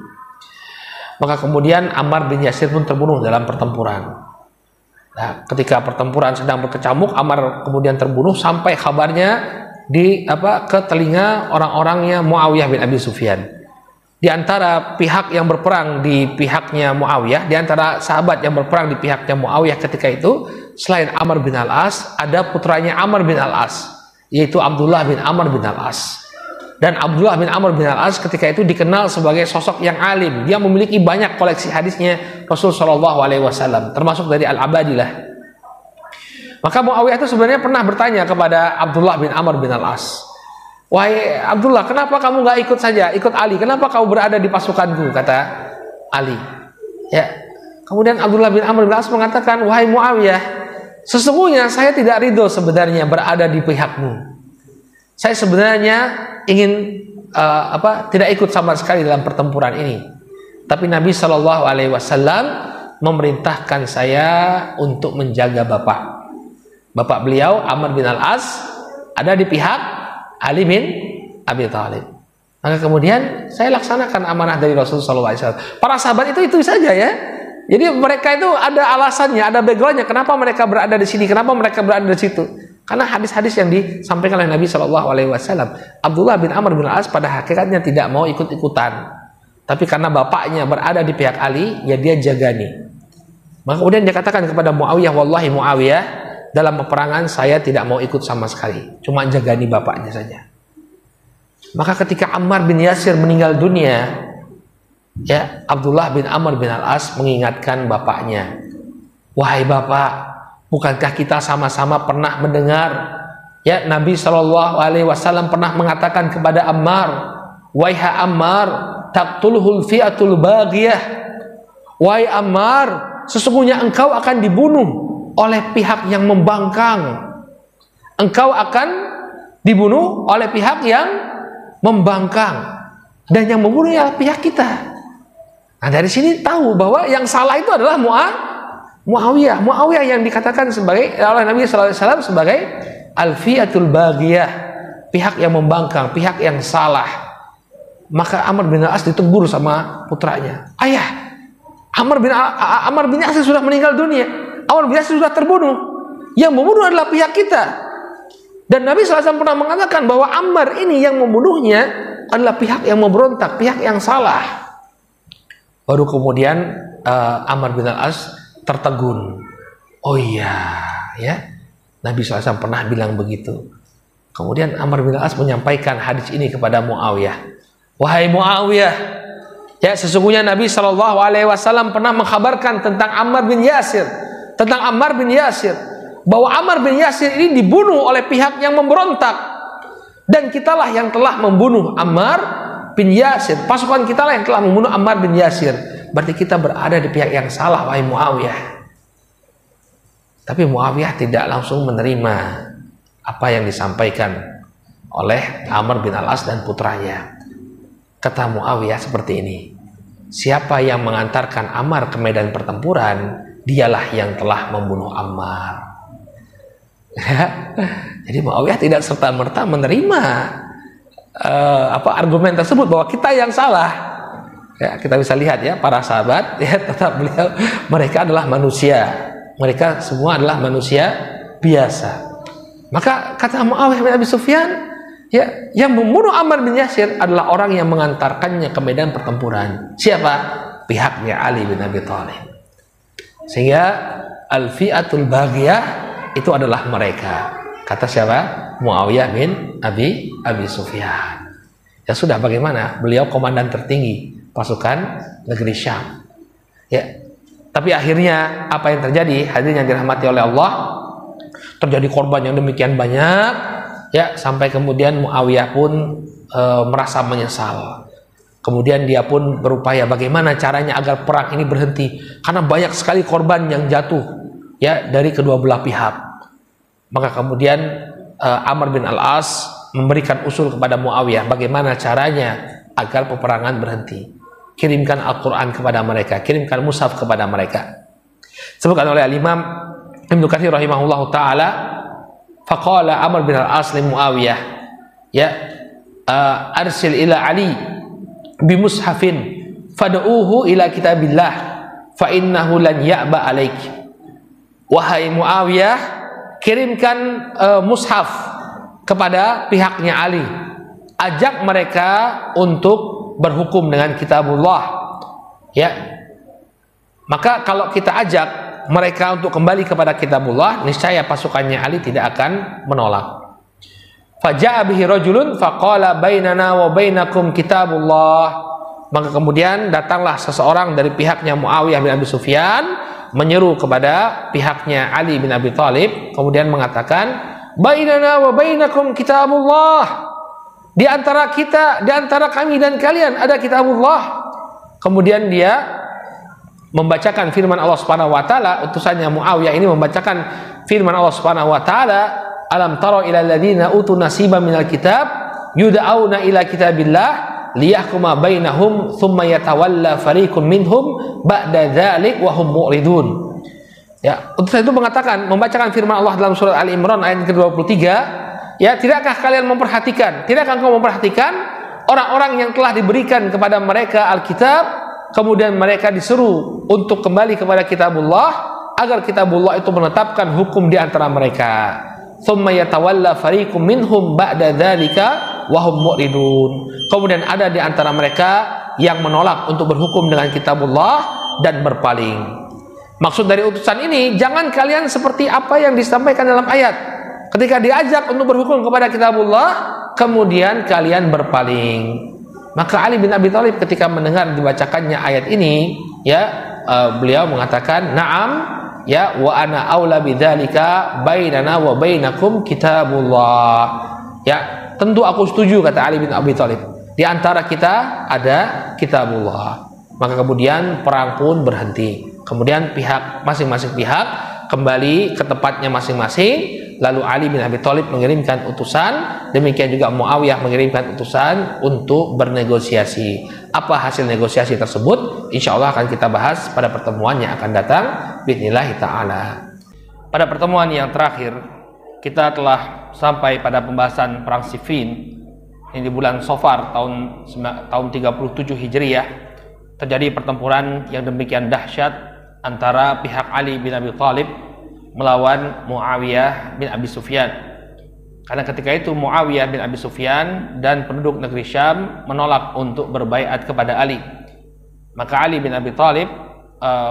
Maka kemudian Ammar bin Yasir pun terbunuh dalam pertempuran. Nah, ketika pertempuran sedang berkecamuk, Ammar kemudian terbunuh sampai kabarnya ke telinga orang-orangnya Muawiyah bin Abi Sufyan. Di antara pihak yang berperang di pihaknya Muawiyah, di antara sahabat yang berperang di pihaknya Muawiyah ketika itu, selain Amr bin Al-As, ada putranya Amr bin Al-As, yaitu Abdullah bin Amr bin Al-As. Dan Abdullah bin Amr bin Al-As ketika itu dikenal sebagai sosok yang alim. Dia memiliki banyak koleksi hadisnya Rasul Shallallahu Alaihi Wasallam, termasuk dari Al-Abadilah. Maka Muawiyah itu sebenarnya pernah bertanya kepada Abdullah bin Amr bin Al-As, "Wahai Abdullah, kenapa kamu nggak ikut saja, ikut Ali? Kenapa kamu berada di pasukanku?" Kata Ali. Ya. Kemudian Abdullah bin Amr bin Al-As mengatakan, "Wahai Muawiyah, sesungguhnya saya tidak ridho sebenarnya berada di pihakmu. Saya sebenarnya ingin tidak ikut sama sekali dalam pertempuran ini. Tapi Nabi Shallallahu Alaihi Wasallam memerintahkan saya untuk menjaga bapak beliau Amr bin Al-As ada di pihak Ali bin Abi Thalib. Maka kemudian saya laksanakan amanah dari Rasulullah SAW. Para sahabat itu saja ya. Jadi mereka itu ada alasannya, ada backgroundnya. Kenapa mereka berada di sini? Kenapa mereka berada di situ? Karena hadis-hadis yang disampaikan oleh Nabi Shallallahu Alaihi Wasallam. Abdullah bin Amr bin Al-As pada hakikatnya tidak mau ikut-ikutan, tapi karena bapaknya berada di pihak Ali, ya dia jagani. Maka kemudian dia katakan kepada Muawiyah, "Wallahi Muawiyah, dalam peperangan saya tidak mau ikut sama sekali, cuma jagani bapaknya saja." Maka ketika Ammar bin Yasir meninggal dunia, ya Abdullah bin Amr bin Al-As mengingatkan bapaknya, "Wahai bapak, bukankah kita sama-sama pernah mendengar ya Nabi Shallallahu Alaihi Wasallam pernah mengatakan kepada Ammar, wahai Ammar, taqtuluhul fi'atul baghiyah. Wahai Ammar, sesungguhnya engkau akan dibunuh oleh pihak yang membangkang. Engkau akan dibunuh oleh pihak yang membangkang, dan yang membunuh adalah pihak kita." Nah, dari sini tahu bahwa yang salah itu adalah Muawiyah yang dikatakan sebagai oleh Nabi Sallallahu Alaihi Wasallam sebagai al-fi'atul baghiyah, pihak yang membangkang, pihak yang salah. Maka Amr bin Al-As ditegur sama putranya, "Ayah, Amr bin Yasir sudah meninggal dunia, Amr bin Yasir sudah terbunuh. Yang membunuh adalah pihak kita." Dan Nabi Sallallahu Alaihi Wasallam pernah mengatakan bahwa Ammar ini yang membunuhnya adalah pihak yang memberontak, pihak yang salah. Baru kemudian Amr bin Al-As tertegun. Oh iya, ya Nabi SAW pernah bilang begitu. Kemudian Amr bin Al-As menyampaikan hadis ini kepada Muawiyah. "Wahai Muawiyah, ya sesungguhnya Nabi Shallallahu Alaihi Wasallam pernah mengkhabarkan tentang Ammar bin Yasir, bahwa Ammar bin Yasir ini dibunuh oleh pihak yang memberontak, dan kitalah yang telah membunuh Ammar bin Yasir. Pasukan kitalah yang telah membunuh Ammar bin Yasir. Berarti kita berada di pihak yang salah, wahai Muawiyah." Tapi Muawiyah tidak langsung menerima apa yang disampaikan oleh Amr bin Al-As dan putranya. Kata Muawiyah seperti ini, "Siapa yang mengantarkan Ammar ke medan pertempuran, dialah yang telah membunuh Ammar." Jadi Muawiyah tidak serta-merta menerima argumen tersebut bahwa kita yang salah. Ya, kita bisa lihat ya para sahabat, ya tetap mereka adalah manusia, mereka semua adalah manusia biasa. Maka kata Muawiyah bin Abi Sufyan, ya yang membunuh Ammar bin Yasir adalah orang yang mengantarkannya ke medan pertempuran. Siapa? Pihaknya Ali bin Abi Thalib. Sehingga al-fi'atul baghiyah itu adalah mereka. Kata siapa? Muawiyah bin Abi Sufyan. Ya sudah, bagaimana? Beliau komandan tertinggi pasukan negeri Syam. Ya. Tapi akhirnya apa yang terjadi? Hadirin yang dirahmati oleh Allah, terjadi korban yang demikian banyak, ya sampai kemudian Muawiyah pun merasa menyesal. Kemudian dia pun berupaya bagaimana caranya agar perang ini berhenti, karena banyak sekali korban yang jatuh ya dari kedua belah pihak. Maka kemudian Amr bin Al-As memberikan usul kepada Muawiyah bagaimana caranya agar peperangan berhenti. Kirimkan Al-Quran kepada mereka, kirimkan mushaf kepada mereka. Sebutkan oleh Al-Imam Ibnu Katsir rahimahullahu taala, faqala Amr bin Al-As li Muawiyah, ya arsil ila Ali bi mushafin fad'uhu ila kitabillah fa innahu lan ya'ba alaik. wahai Muawiyah, kirimkan mushaf kepada pihaknya Ali, ajak mereka untuk berhukum dengan kitabullah. Ya, maka kalau kita ajak mereka untuk kembali kepada kitabullah, niscaya pasukannya Ali tidak akan menolak. Faja'a bihi rajulun faqala bainana wa bainakum kitabullah. Maka kemudian datanglah seseorang dari pihaknya Muawiyah bin Abi Sufyan menyeru kepada pihaknya Ali bin Abi Thalib, kemudian mengatakan, bainana wa bainakum kitabullah. Di antara kita, di antara kami dan kalian ada kitabullah. Kemudian dia membacakan firman Allah Subhanahu wa taala, utusannya Muawiyah ini membacakan firman Allah Subhanahu wa taala, alam tara ilal ladzina utu nasiban minal kitab yud'auna ila kitabillah liyahkuma bainahum thumma yatawalla fariqun minhum ba'da dzalik wa hum mu'ridun. Ya, utusan itu mengatakan, membacakan firman Allah dalam surat Ali Imran ayat ke-23, ya, tidakkah kalian memperhatikan, tidakkah engkau memperhatikan orang-orang yang telah diberikan kepada mereka Alkitab, kemudian mereka disuruh untuk kembali kepada kitabullah agar kitabullah itu menetapkan hukum di antara mereka. Tsumma yatawalla fariqum minhum ba'da dzalika wa hum mu'ridun. Kemudian ada di antara mereka yang menolak untuk berhukum dengan kitabullah dan berpaling. Maksud dari utusan ini, jangan kalian seperti apa yang disampaikan dalam ayat. Ketika diajak untuk berhukum kepada kitabullah, kemudian kalian berpaling. Maka Ali bin Abi Thalib ketika mendengar dibacakannya ayat ini, ya, beliau mengatakan, "Na'am, ya, wa ana aula bidzalika bainana wa bainakum kitabullah." Ya, tentu aku setuju, kata Ali bin Abi Thalib. Di antara kita ada kitabullah. Maka kemudian perang pun berhenti. Kemudian masing-masing pihak kembali ke tempatnya masing-masing. Lalu Ali bin Abi Thalib mengirimkan utusan, demikian juga Muawiyah mengirimkan utusan untuk bernegosiasi. Apa hasil negosiasi tersebut? Insya Allah akan kita bahas pada pertemuan yang akan datang bi'idznillah ta'ala. Pada pertemuan yang terakhir, kita telah sampai pada pembahasan perang Siffin. Ini di bulan Safar tahun 37 Hijriah. Terjadi pertempuran yang demikian dahsyat antara pihak Ali bin Abi Thalib melawan Muawiyah bin Abi Sufyan. Karena ketika itu Muawiyah bin Abi Sufyan dan penduduk negeri Syam menolak untuk berbaiat kepada Ali. Maka Ali bin Abi Thalib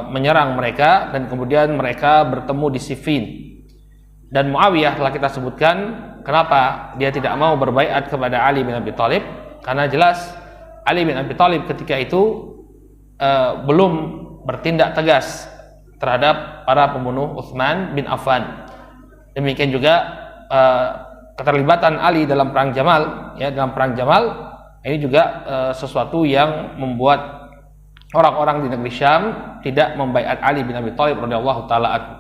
menyerang mereka dan kemudian mereka bertemu di Siffin. Dan Muawiyah telah kita sebutkan kenapa dia tidak mau berbaiat kepada Ali bin Abi Thalib, karena jelas Ali bin Abi Thalib ketika itu belum bertindak tegas terhadap para pembunuh Utsman bin Affan. Demikian juga keterlibatan Ali dalam perang Jamal, ya, dalam perang Jamal ini juga sesuatu yang membuat orang-orang di negeri Syam tidak membaiat Ali bin Abi Thalib radhiyallahu taala anhu.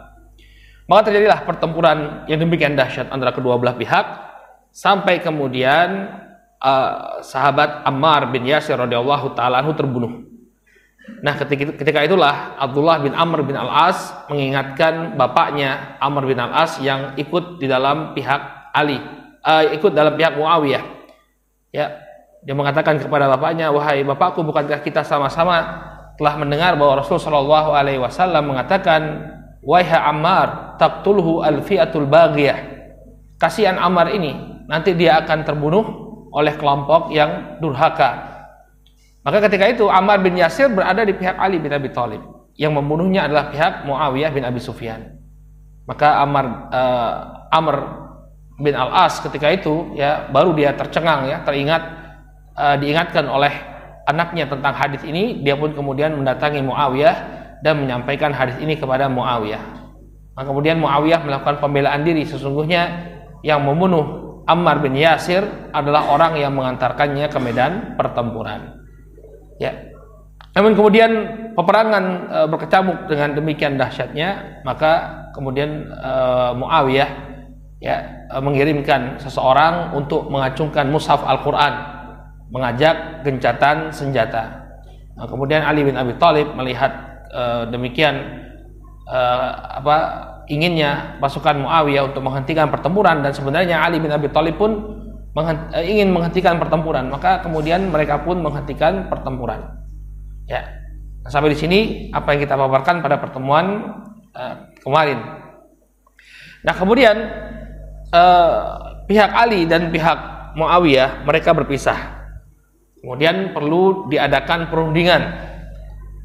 Maka terjadilah pertempuran yang demikian dahsyat antara kedua belah pihak sampai kemudian sahabat Ammar bin Yasir radhiyallahu taala anhu terbunuh. Nah, ketika itulah Abdullah bin Amr bin Al-As mengingatkan bapaknya Amr bin Al-As yang ikut di dalam pihak Ali, ikut dalam pihak Muawiyah. Ya, dia mengatakan kepada bapaknya, "Wahai bapakku, bukankah kita sama-sama telah mendengar bahwa Rasul sallallahu alaihi wasallam mengatakan, wahai Ammar, taqtulhu al-fi'atul baghiyah." Kasihan Ammar ini, nanti dia akan terbunuh oleh kelompok yang durhaka. Maka ketika itu Ammar bin Yasir berada di pihak Ali bin Abi Thalib. Yang membunuhnya adalah pihak Muawiyah bin Abi Sufyan. Maka Amr bin Al-As ketika itu, ya, baru dia tercengang, ya, diingatkan oleh anaknya tentang hadis ini. Dia pun kemudian mendatangi Muawiyah dan menyampaikan hadis ini kepada Muawiyah. Maka kemudian Muawiyah melakukan pembelaan diri, sesungguhnya yang membunuh Ammar bin Yasir adalah orang yang mengantarkannya ke medan pertempuran. Ya. Namun kemudian peperangan berkecamuk dengan demikian dahsyatnya, maka kemudian Muawiyah, ya, mengirimkan seseorang untuk mengacungkan mushaf Al-Qur'an, mengajak gencatan senjata. Nah, kemudian Ali bin Abi Thalib melihat demikian inginnya pasukan Muawiyah untuk menghentikan pertempuran, dan sebenarnya Ali bin Abi Thalib pun ingin menghentikan pertempuran, maka kemudian mereka pun menghentikan pertempuran. Ya, sampai di sini apa yang kita paparkan pada pertemuan kemarin. Nah kemudian pihak Ali dan pihak Muawiyah mereka berpisah. Kemudian perlu diadakan perundingan.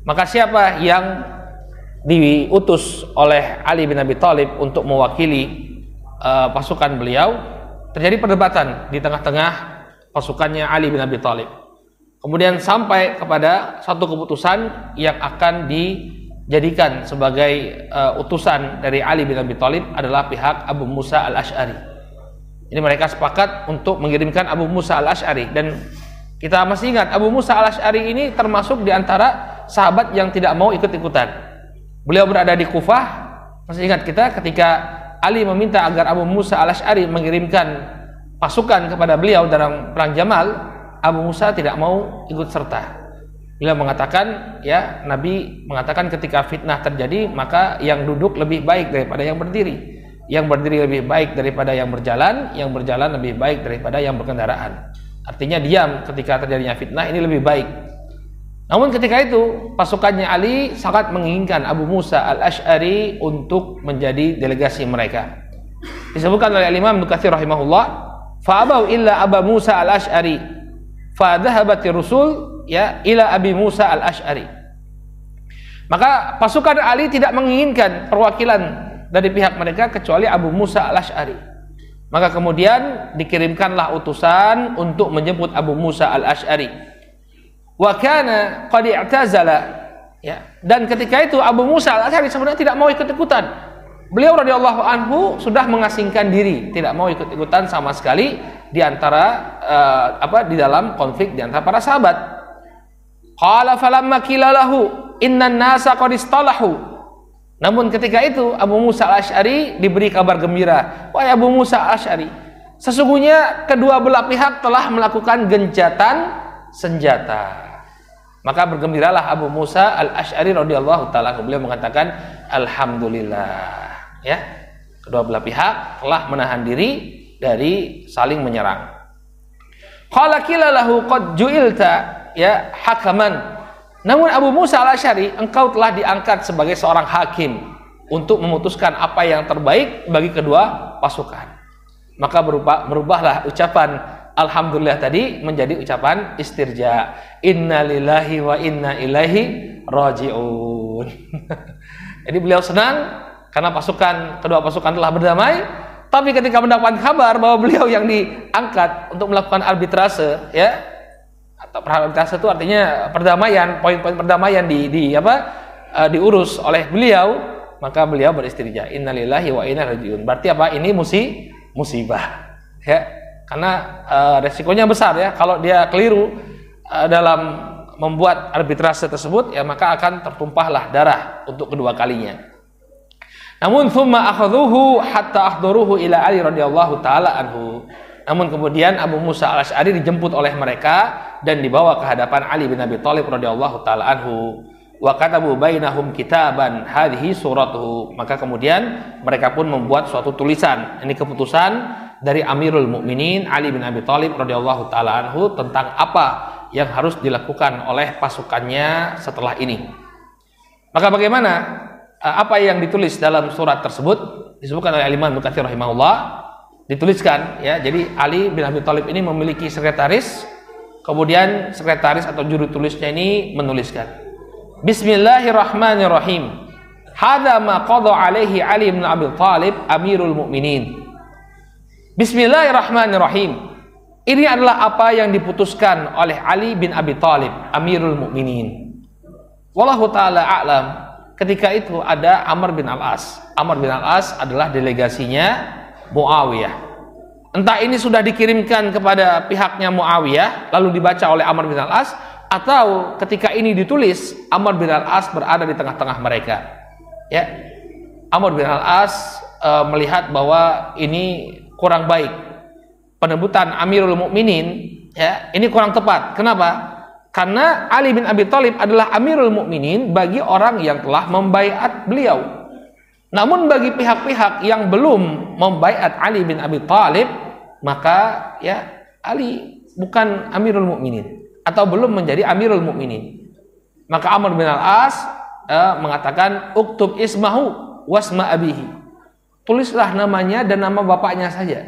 Maka siapa yang diutus oleh Ali bin Abi Thalib untuk mewakili pasukan beliau? Terjadi perdebatan di tengah-tengah pasukannya Ali bin Abi Thalib. Kemudian sampai kepada satu keputusan yang akan dijadikan sebagai utusan dari Ali bin Abi Thalib adalah pihak Abu Musa al-Asy'ari. Ini mereka sepakat untuk mengirimkan Abu Musa al-Asy'ari, dan kita masih ingat Abu Musa al-Asy'ari ini termasuk di antara sahabat yang tidak mau ikut-ikutan. Beliau berada di Kufah. Masih ingat kita ketika Ali meminta agar Abu Musa al-Asy'ari mengirimkan pasukan kepada beliau dalam perang Jamal, Abu Musa tidak mau ikut serta. Beliau mengatakan, ya, Nabi mengatakan ketika fitnah terjadi maka yang duduk lebih baik daripada yang berdiri, yang berdiri lebih baik daripada yang berjalan lebih baik daripada yang berkendaraan. Artinya diam ketika terjadinya fitnah ini lebih baik. Namun ketika itu pasukannya Ali sangat menginginkan Abu Musa al-Asy'ari untuk menjadi delegasi mereka. Disebutkan oleh Imam Ibnu Katsir rahimahullah, fa'abau illa Abu Musa al-Asy'ari fa dhahabatir rusul ya ila Abi Musa al-Asy'ari. Maka pasukan Ali tidak menginginkan perwakilan dari pihak mereka kecuali Abu Musa al-Asy'ari. Maka kemudian dikirimkanlah utusan untuk menjemput Abu Musa al-Asy'ari. Wa kana qad i'tazala, ya, dan ketika itu Abu Musa al-Asy'ari sebenarnya tidak mau ikut-ikutan. Beliau radhiyallahu anhu sudah mengasingkan diri, tidak mau ikut-ikutan sama sekali di antara di dalam konflik di antara para sahabat. Qala falamma qila lahu innan nasa qad istalahu. Namun ketika itu Abu Musa al-Asy'ari diberi kabar gembira, wahai Abu Musa al-Asy'ari, sesungguhnya kedua belah pihak telah melakukan gencatan senjata. Maka bergembiralah Abu Musa al-Asy'ari radhiyallahu taala. Beliau mengatakan alhamdulillah, ya, kedua belah pihak telah menahan diri dari saling menyerang. Qala qila lahu qad ju'ilta ya hakaman. Namun Abu Musa al-Asy'ari, engkau telah diangkat sebagai seorang hakim untuk memutuskan apa yang terbaik bagi kedua pasukan. Maka berubahlah ucapan alhamdulillah tadi menjadi ucapan istirja. Inna lillahi wa inna ilaihi raji'un. Jadi beliau senang karena kedua pasukan telah berdamai. Tapi ketika mendapat kabar bahwa beliau yang diangkat untuk melakukan arbitrase, ya, atau arbitrase itu artinya perdamaian, poin-poin perdamaian diurus oleh beliau, maka beliau beristirja. Inna lillahi wa inna ilaihi raji'un. Berarti apa? Ini musibah, ya. Karena resikonya besar, ya, kalau dia keliru dalam membuat arbitrase tersebut, ya, maka akan tertumpahlah darah untuk kedua kalinya. Namun thumma akhadhuhu hatta ahdaruhu ila Ali radhiyallahu taala anhu. Namun kemudian Abu Musa al-Asy'ari dijemput oleh mereka dan dibawa ke hadapan Ali bin Abi Thalib radhiyallahu taala anhu. Wa katabu bainahum kitaban hadhihi suratuhu. Maka kemudian mereka pun membuat suatu tulisan. Ini keputusan dari Amirul Mukminin Ali bin Abi Thalib radhiyallahu taala anhu tentang apa yang harus dilakukan oleh pasukannya setelah ini. Maka bagaimana apa yang ditulis dalam surat tersebut disebutkan oleh Imam Ibnu Katsir rahimahullah, dituliskan, ya. Jadi Ali bin Abi Thalib ini memiliki sekretaris, kemudian sekretaris atau juru tulisnya ini menuliskan Bismillahirrahmanirrahim. Hadza ma qada alaihi Ali bin Abi Thalib Amirul Mukminin. Bismillahirrahmanirrahim. Ini adalah apa yang diputuskan oleh Ali bin Abi Thalib Amirul Mukminin. Wallahu taala a'lam. Ketika itu ada Amr bin al-As. Amr bin al-As adalah delegasinya Muawiyah. Entah ini sudah dikirimkan kepada pihaknya Muawiyah lalu dibaca oleh Amr bin al-As, atau ketika ini ditulis Amr bin al-As berada di tengah-tengah mereka, ya. Amr bin al-As melihat bahwa ini kurang baik, penebutan Amirul Mukminin, ya, ini kurang tepat. Kenapa? Karena Ali bin Abi Thalib adalah Amirul Mukminin bagi orang yang telah membaiat beliau. Namun bagi pihak-pihak yang belum membaiat Ali bin Abi Thalib, maka, ya, Ali bukan Amirul Mukminin atau belum menjadi Amirul Mukminin. Maka Amr bin al-As mengatakan uktub ismahu wasma abihi. tulislah namanya dan nama bapaknya saja.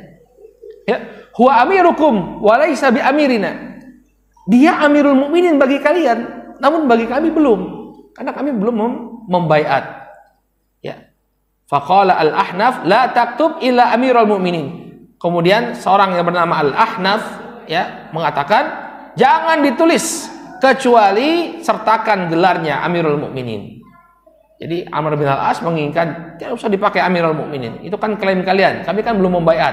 Ya, huwa amirukum wa laisa bi amirina. Dia Amirul Mukminin bagi kalian, namun bagi kami belum, karena kami belum membaiat. Ya. Faqala Al-Ahnaf la taktub illa Amirul Mukminin. Kemudian seorang yang bernama Al-Ahnaf ya mengatakan, jangan ditulis kecuali sertakan gelarnya Amirul Mukminin. Jadi Amr bin Al-As menginginkan tidak usah dipakai Amirul Mukminin. Itu kan klaim kalian. Kami kan belum membaiat.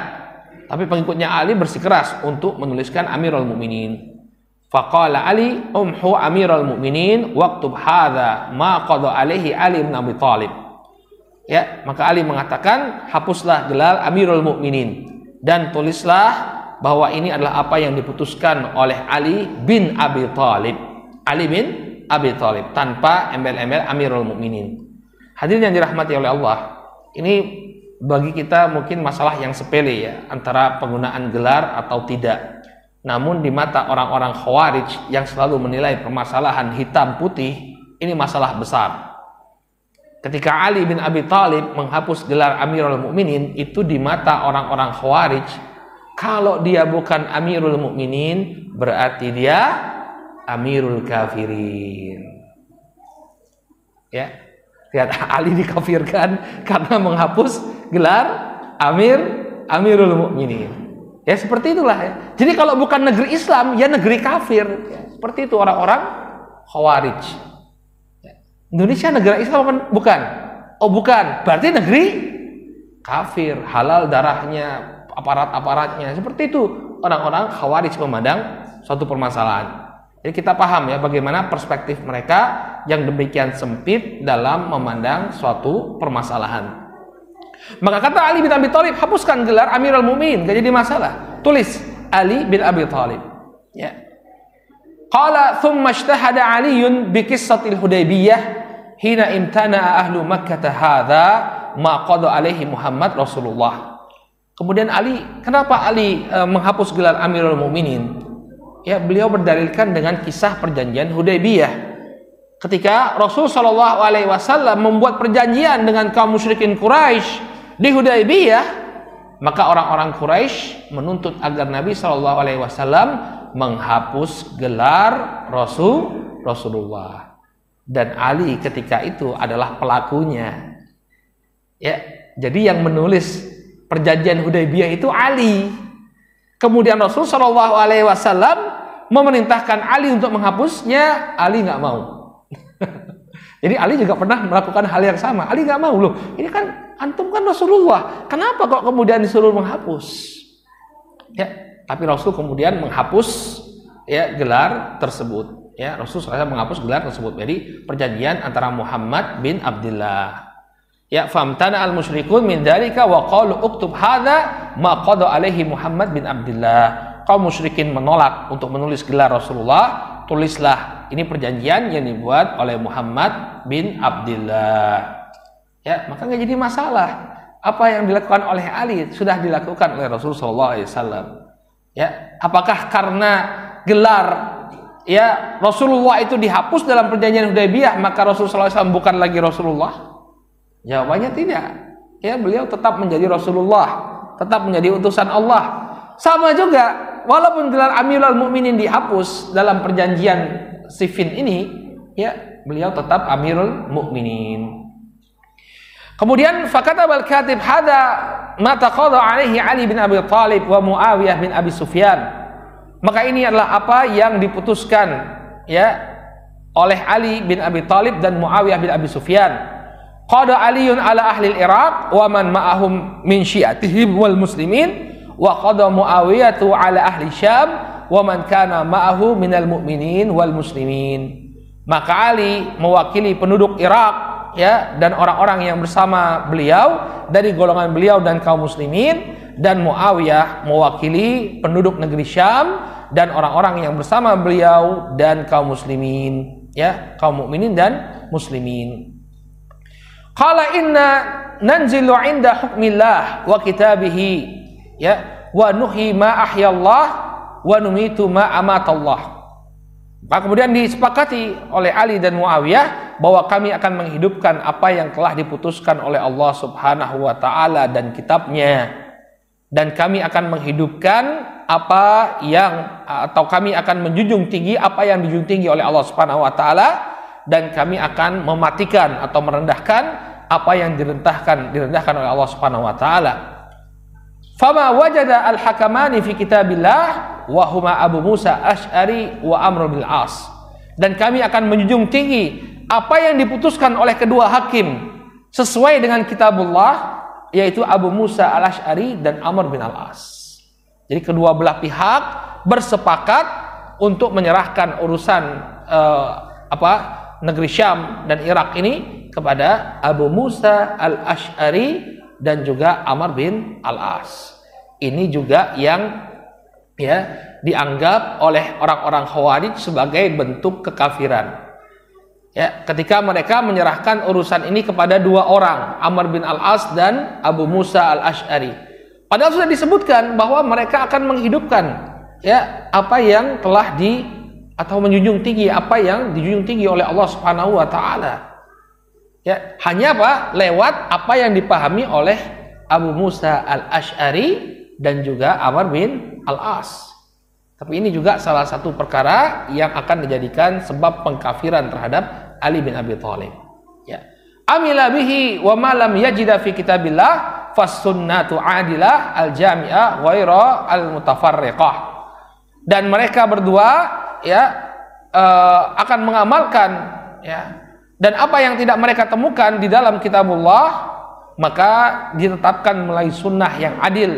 Tapi pengikutnya Ali bersikeras untuk menuliskan Amirul Mukminin. Faqala Ali umhu Amirul Mukminin waktub hadza ma qada alaihi Ali bin Abi Thalib. Ya, maka Ali mengatakan hapuslah gelar Amirul Mukminin dan tulislah bahwa ini adalah apa yang diputuskan oleh Ali bin Abi Thalib. Ali bin Abi Thalib tanpa embel-embel Amirul Mukminin. Hadirin yang dirahmati oleh Allah, ini bagi kita mungkin masalah yang sepele ya, antara penggunaan gelar atau tidak. Namun di mata orang-orang Khawarij yang selalu menilai permasalahan hitam putih, ini masalah besar. Ketika Ali bin Abi Thalib menghapus gelar Amirul Mukminin, itu di mata orang-orang Khawarij, kalau dia bukan Amirul Mukminin berarti dia Amirul Kafirin. Ya, lihat Ali dikafirkan karena menghapus gelar Amirul Mukminin. Ya seperti itulah ya. Jadi kalau bukan negeri Islam, ya negeri kafir. Ya, seperti itu orang-orang Khawarij. Ya. Indonesia negara Islam bukan? Oh bukan, berarti negeri kafir, halal darahnya, aparat-aparatnya. Seperti itu orang-orang Khawarij memandang suatu permasalahan. Jadi kita paham ya bagaimana perspektif mereka yang demikian sempit dalam memandang suatu permasalahan. Maka kata Ali bin Abi Thalib, hapuskan gelar Amirul Mukminin, gak jadi masalah. Tulis Ali bin Abi Thalib. Ya. Qala thumma ijtahada Aliun bi qissatil Hudaybiyah hina imtana'a ahlu Makkah hadza ma qada alaihi Muhammad Rasulullah. Kemudian Ali, kenapa Ali menghapus gelar Amirul Mukminin? Ya, beliau berdalilkan dengan kisah perjanjian Hudaybiyah. Ketika Rasul Shallallahu Alaihi Wasallam membuat perjanjian dengan kaum musyrikin Quraisy di Hudaybiyah, maka orang-orang Quraisy menuntut agar Nabi Shallallahu Alaihi Wasallam menghapus gelar Rasulullah. Dan Ali ketika itu adalah pelakunya. Ya, jadi yang menulis perjanjian Hudaybiyah itu Ali. Kemudian Rasul Shallallahu Alaihi Wasallam memerintahkan Ali untuk menghapusnya, Ali nggak mau. Jadi Ali juga pernah melakukan hal yang sama. Ali nggak mau loh. Ini kan antum kan Rasulullah. Kenapa kok kemudian disuruh menghapus? Ya, tapi Rasul kemudian menghapus ya gelar tersebut. Ya, Rasul SAW menghapus gelar tersebut. Jadi perjanjian antara Muhammad bin Abdullah. Ya, famtana al-musyrikun min dzalika wa qalu uktub hadza ma qada alaihi Muhammad bin Abdullah. Kaum musyrikin menolak untuk menulis gelar Rasulullah, tulislah ini perjanjian yang dibuat oleh Muhammad bin Abdullah. Ya, maka nggak jadi masalah. Apa yang dilakukan oleh Ali sudah dilakukan oleh Rasulullah SAW. Ya, apakah karena gelar ya Rasulullah itu dihapus dalam perjanjian Hudaybiyah maka Rasulullah SAW bukan lagi Rasulullah? Jawabannya tidak. Ya, beliau tetap menjadi Rasulullah, tetap menjadi utusan Allah. Sama juga, walaupun gelar Amirul Mukminin dihapus dalam perjanjian Siffin ini, ya, beliau tetap Amirul Mukminin. Kemudian fakatabal katib hada ma taqada alaihi Ali bin Abi Thalib wa Muawiyah bin Abi Sufyan. Maka ini adalah apa yang diputuskan ya oleh Ali bin Abi Thalib dan Muawiyah bin Abi Sufyan. Qada Aliun ala ahli al-Iraq wa man ma'ahum min syi'atihim wal muslimin wa qada Muawiyatu ala ahli Syam wa man kana ma'ahu minal mu'minin wal muslimin. Maka Ali mewakili penduduk Irak ya dan orang-orang yang bersama beliau dari golongan beliau dan kaum muslimin, dan Muawiyah mewakili penduduk negeri Syam dan orang-orang yang bersama beliau dan kaum muslimin ya, kaum mukminin dan muslimin. Qala inna nanzilu 'inda hukmillah wa kitabihi ya wa nuhi ma ahyallah wa numitu ma amatallah. Maka kemudian disepakati oleh Ali dan Muawiyah bahwa kami akan menghidupkan apa yang telah diputuskan oleh Allah Subhanahu wa taala dan kitabnya, dan kami akan menghidupkan apa yang, atau kami akan menjunjung tinggi apa yang dijunjung tinggi oleh Allah Subhanahu wa taala, dan kami akan mematikan atau merendahkan apa yang direndahkan oleh Allah Subhanahu wa taala. Fama wajada al-hakamani fi kitabillah wa huma Abu Musa Asy'ari wa Amr bin Al-As. Dan kami akan menjunjung tinggi apa yang diputuskan oleh kedua hakim sesuai dengan kitabullah, yaitu Abu Musa Al-Asy'ari dan Amr bin Al-As. Jadi kedua belah pihak bersepakat untuk menyerahkan urusan negeri Syam dan Irak ini kepada Abu Musa Al-Asy'ari dan juga Amr bin Al-As. Ini juga yang dianggap oleh orang-orang Khawarij sebagai bentuk kekafiran. Ya, ketika mereka menyerahkan urusan ini kepada dua orang, Amr bin Al-As dan Abu Musa Al-Asy'ari. Padahal sudah disebutkan bahwa mereka akan menghidupkan apa yang telah atau menjunjung tinggi apa yang dijunjung tinggi oleh Allah Subhanahu wa taala. Ya, hanya lewat apa yang dipahami oleh Abu Musa Al-Asy'ari dan juga Amr bin Al-As. Tapi ini juga salah satu perkara yang akan dijadikan sebab pengkafiran terhadap Ali bin Abi Thalib. Ya. Amila bihi wa ma lam yajida fi kitabillah fas-sunnatu adilah al-jami'ah ghaira al-mutafarriqah. Dan mereka berdua akan mengamalkan dan apa yang tidak mereka temukan di dalam kitabullah, maka ditetapkan melalui sunnah yang adil,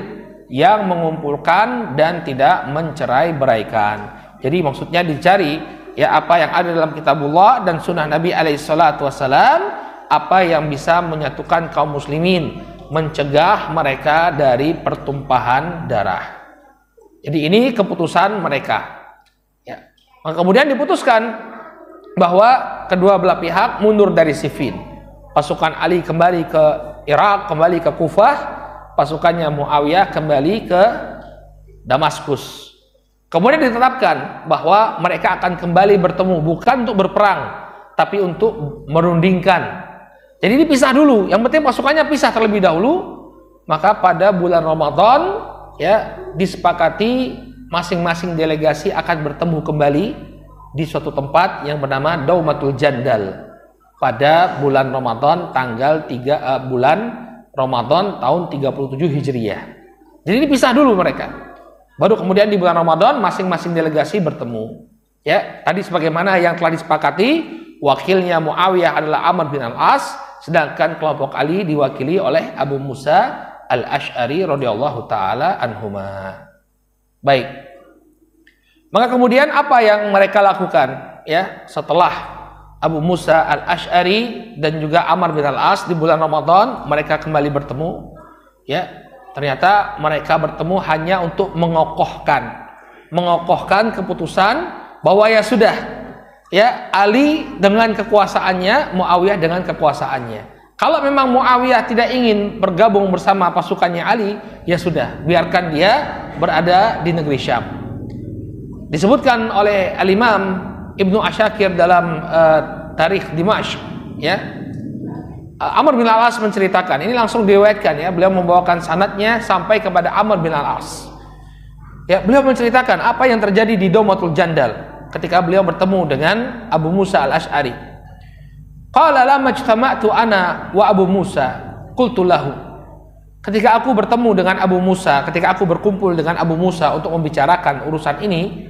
yang mengumpulkan dan tidak mencerai-beraikan. Jadi maksudnya dicari apa yang ada dalam kitabullah dan sunnah Nabi alaihissalatu wassalam, apa yang bisa menyatukan kaum muslimin, mencegah mereka dari pertumpahan darah. Jadi ini keputusan mereka. Maka kemudian diputuskan bahwa kedua belah pihak mundur dari Siffin. Pasukan Ali kembali ke Irak, kembali ke Kufah. Pasukannya Muawiyah kembali ke Damaskus. Kemudian ditetapkan bahwa mereka akan kembali bertemu, bukan untuk berperang, tapi untuk merundingkan. Jadi dipisah dulu. Yang penting pasukannya pisah terlebih dahulu. Maka pada bulan Ramadan disepakati masing-masing delegasi akan bertemu kembali di suatu tempat yang bernama Daumatul Jandal pada bulan Ramadan tanggal 3 bulan Ramadan tahun 37 Hijriyah. Jadi dipisah dulu mereka. Baru kemudian di bulan Ramadan masing-masing delegasi bertemu. Ya, tadi sebagaimana yang telah disepakati, wakilnya Muawiyah adalah Amr bin Al-As, sedangkan kelompok Ali diwakili oleh Abu Musa Al-Asy'ari radhiyallahu taala anhuma. Baik. Maka kemudian apa yang mereka lakukan setelah Abu Musa Al-Asy'ari dan juga Amr bin Al-As di bulan Ramadan mereka kembali bertemu. Ternyata mereka bertemu hanya untuk mengokohkan keputusan bahwa sudah Ali dengan kekuasaannya, Muawiyah dengan kekuasaannya. Kalau memang Muawiyah tidak ingin bergabung bersama pasukannya Ali, sudah, biarkan dia berada di negeri Syam. Disebutkan oleh Al-Imam Ibnu Asyakir dalam Tarikh Dimashq, Amr bin Al-As menceritakan, ini langsung diriwayatkan beliau membawakan sanadnya sampai kepada Amr bin Al-As. Beliau menceritakan apa yang terjadi di Daumatul Jandal ketika beliau bertemu dengan Abu Musa Al-Asy'ari. Qala lamma ijtama'tu ana wa Abu Musa qultu lahu. Ketika aku bertemu dengan Abu Musa, ketika aku berkumpul dengan Abu Musa untuk membicarakan urusan ini,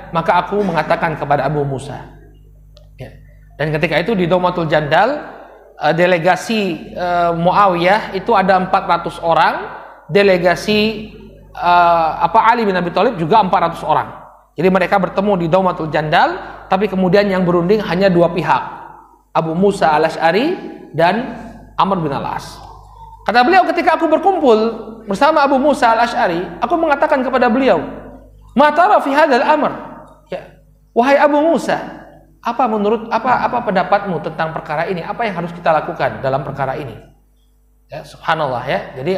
maka aku mengatakan kepada Abu Musa. Dan ketika itu di Daumatul Jandal, delegasi Muawiyah itu ada 400 orang, delegasi Ali bin Abi Thalib juga 400 orang. Jadi mereka bertemu di Daumatul Jandal, tapi kemudian yang berunding hanya dua pihak, Abu Musa Al-Asy'ari dan Amr bin Al-As. Kata beliau, ketika aku berkumpul bersama Abu Musa Al-Asy'ari, aku mengatakan kepada beliau, "Ma tara fi hadzal amr?" Wahai Abu Musa, apa pendapatmu tentang perkara ini? Apa yang harus kita lakukan dalam perkara ini? Subhanallah Jadi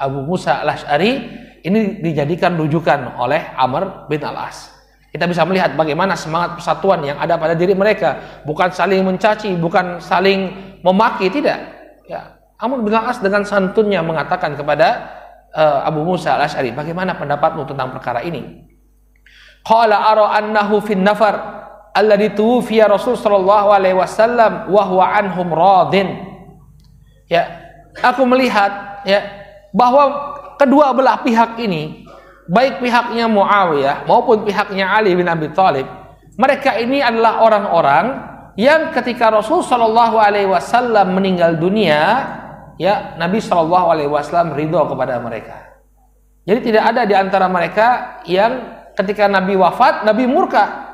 Abu Musa Al-Asy'ari ini dijadikan rujukan oleh Amr bin Al-As. Kita bisa melihat bagaimana semangat persatuan yang ada pada diri mereka, bukan saling mencaci, bukan saling memaki, tidak. Ya, Amr bin al-As dengan santunnya mengatakan kepada Abu Musa al-Asy'ari, bagaimana pendapatmu tentang perkara ini? Qala ara annahu fin nafar alladhi tuwfiya Rasul sallallahu alaihi wasallam wa huwa anhum radin. Ya, aku melihat ya bahwa kedua belah pihak ini, baik pihaknya Muawiyah maupun pihaknya Ali bin Abi Thalib, mereka ini adalah orang-orang yang ketika Rasul sallallahu alaihi wasallam meninggal dunia, ya, Nabi sallallahu alaihi wasallam ridho kepada mereka. Jadi tidak ada di antara mereka yang ketika Nabi wafat, Nabi murka.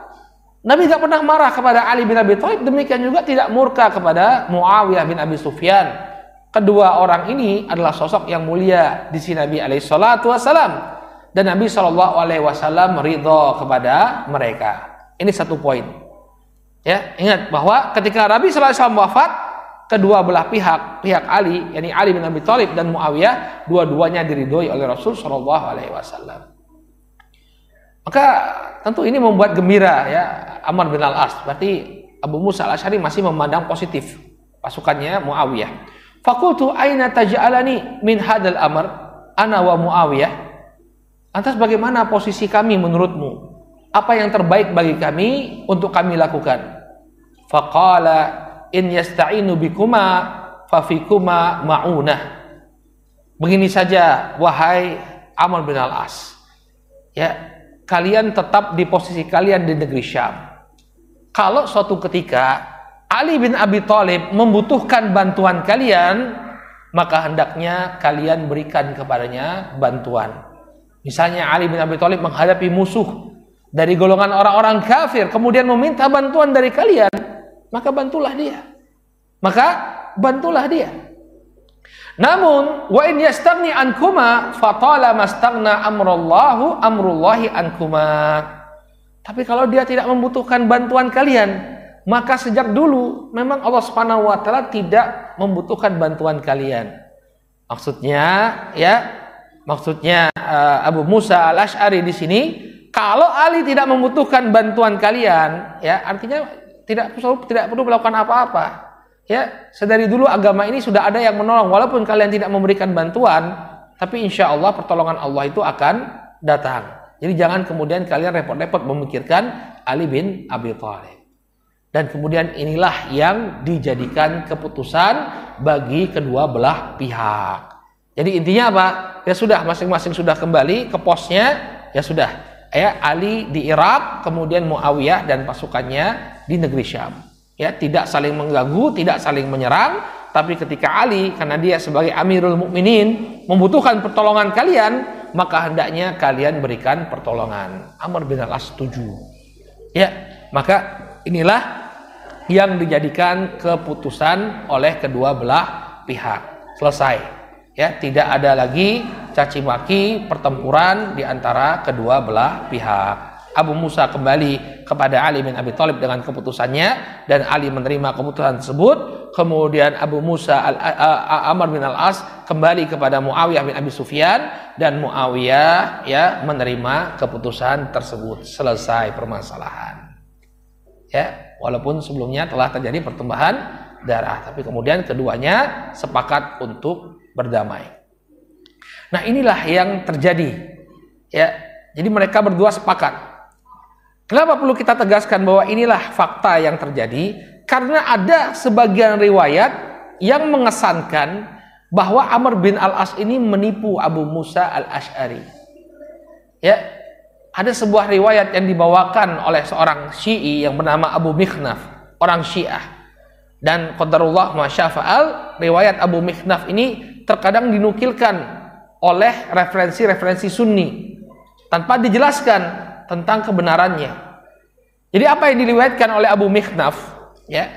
Nabi tidak pernah marah kepada Ali bin Abi Thalib, demikian juga tidak murka kepada Muawiyah bin Abi Sufyan. Kedua orang ini adalah sosok yang mulia di sisi Nabi alaihi salatu wasallam. Dan Nabi SAW ridho kepada mereka. Ini satu poin. Ya, ingat bahwa ketika Nabi SAW wafat, kedua belah pihak Ali, yakni Ali bin Abi Thalib dan Muawiyah, dua-duanya diridhoi oleh Rasul SAW. Maka tentu ini membuat gembira ya Amr bin al-As. Berarti Abu Musa al-Asy'ari masih memandang positif pasukannya Muawiyah. Faqultu aina taj'alani min hadzal amr ana wa Muawiyah. Lantas bagaimana posisi kami menurutmu? Apa yang terbaik bagi kami untuk kami lakukan? Faqala in yasta'inu bikuma fafikuma ma'unah. Begini saja wahai Amr bin al-As. Ya, kalian tetap di posisi kalian di negeri Syam. Kalau suatu ketika Ali bin Abi Thalib membutuhkan bantuan kalian, maka hendaknya kalian berikan kepadanya bantuan. Misalnya Ali bin Abi Thalib menghadapi musuh dari golongan orang-orang kafir, kemudian meminta bantuan dari kalian, maka bantulah dia. Namun, wa in yastaghni ankuma fatala mastaghna amrullahi ankuma. Tapi kalau dia tidak membutuhkan bantuan kalian, maka sejak dulu memang Allah Subhanahu wa taala tidak membutuhkan bantuan kalian. Maksudnya Abu Musa al-Asy'ari di sini, kalau Ali tidak membutuhkan bantuan kalian, ya artinya tidak perlu melakukan apa-apa. Ya, sedari dulu agama ini sudah ada yang menolong, walaupun kalian tidak memberikan bantuan, tapi insya Allah pertolongan Allah itu akan datang. Jadi jangan kemudian kalian repot-repot memikirkan Ali bin Abi Thalib. Dan kemudian inilah yang dijadikan keputusan bagi kedua belah pihak. Jadi intinya apa? Ya sudah, masing-masing sudah kembali ke posnya, ya sudah. Ya, Ali di Irak, kemudian Muawiyah dan pasukannya di negeri Syam. Ya, tidak saling mengganggu, tidak saling menyerang, tapi ketika Ali, karena dia sebagai Amirul Mukminin membutuhkan pertolongan kalian, maka hendaknya kalian berikan pertolongan. Amr bin al-As setuju. Ya, maka inilah yang dijadikan keputusan oleh kedua belah pihak. Selesai. Ya, tidak ada lagi caci maki, pertempuran di antara kedua belah pihak. Abu Musa kembali kepada Ali bin Abi Thalib dengan keputusannya, dan Ali menerima keputusan tersebut. Kemudian Abu Musa Amr bin al-As kembali kepada Muawiyah bin Abi Sufyan, dan Muawiyah ya menerima keputusan tersebut. Selesai permasalahan. Ya, walaupun sebelumnya telah terjadi pertumpahan darah, tapi kemudian keduanya sepakat untuk berdamai. Nah, inilah yang terjadi. Ya, jadi mereka berdua sepakat. Kenapa perlu kita tegaskan bahwa inilah fakta yang terjadi? Karena ada sebagian riwayat yang mengesankan bahwa Amr bin al-As ini menipu Abu Musa al-Asy'ari. Ya, ada sebuah riwayat yang dibawakan oleh seorang Syi'i yang bernama Abu Mikhnaf, orang Syiah. Dan qadarullah ma syafa'al, riwayat Abu Mikhnaf ini terkadang dinukilkan oleh referensi-referensi Sunni tanpa dijelaskan tentang kebenarannya. Jadi apa yang diriwayatkan oleh Abu Mikhnaf, ya,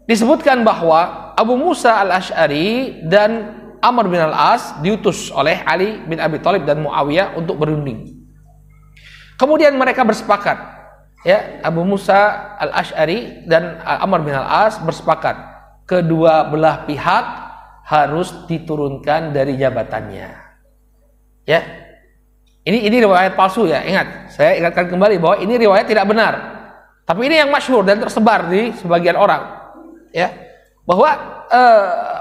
disebutkan bahwa Abu Musa al-Asy'ari dan Amr bin al-As diutus oleh Ali bin Abi Thalib dan Muawiyah untuk berunding. Kemudian mereka bersepakat, ya, Abu Musa al-Asy'ari dan Amr bin al-As bersepakat kedua belah pihak harus diturunkan dari jabatannya. Ya. Ini riwayat palsu ya. Ingat, saya ingatkan kembali bahwa ini riwayat tidak benar. Tapi ini yang masyhur dan tersebar di sebagian orang. Ya, bahwa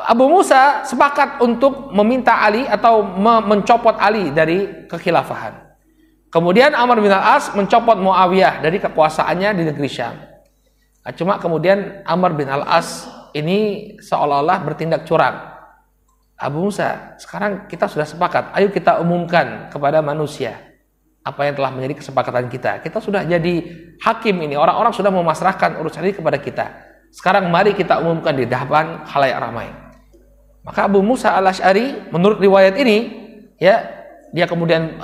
Abu Musa sepakat untuk meminta Ali atau mencopot Ali dari kekhilafahan. Kemudian Amr bin Al-As mencopot Muawiyah dari kekuasaannya di negeri Syam. Nah, cuma kemudian Amr bin Al-As ini seolah-olah bertindak curang. Abu Musa, sekarang kita sudah sepakat, ayo kita umumkan kepada manusia apa yang telah menjadi kesepakatan kita. Kita sudah jadi hakim ini, orang-orang sudah memasrahkan urusan ini kepada kita. Sekarang mari kita umumkan di hadapan khalayak ramai. Maka Abu Musa Al-Asy'ari menurut riwayat ini, ya, dia kemudian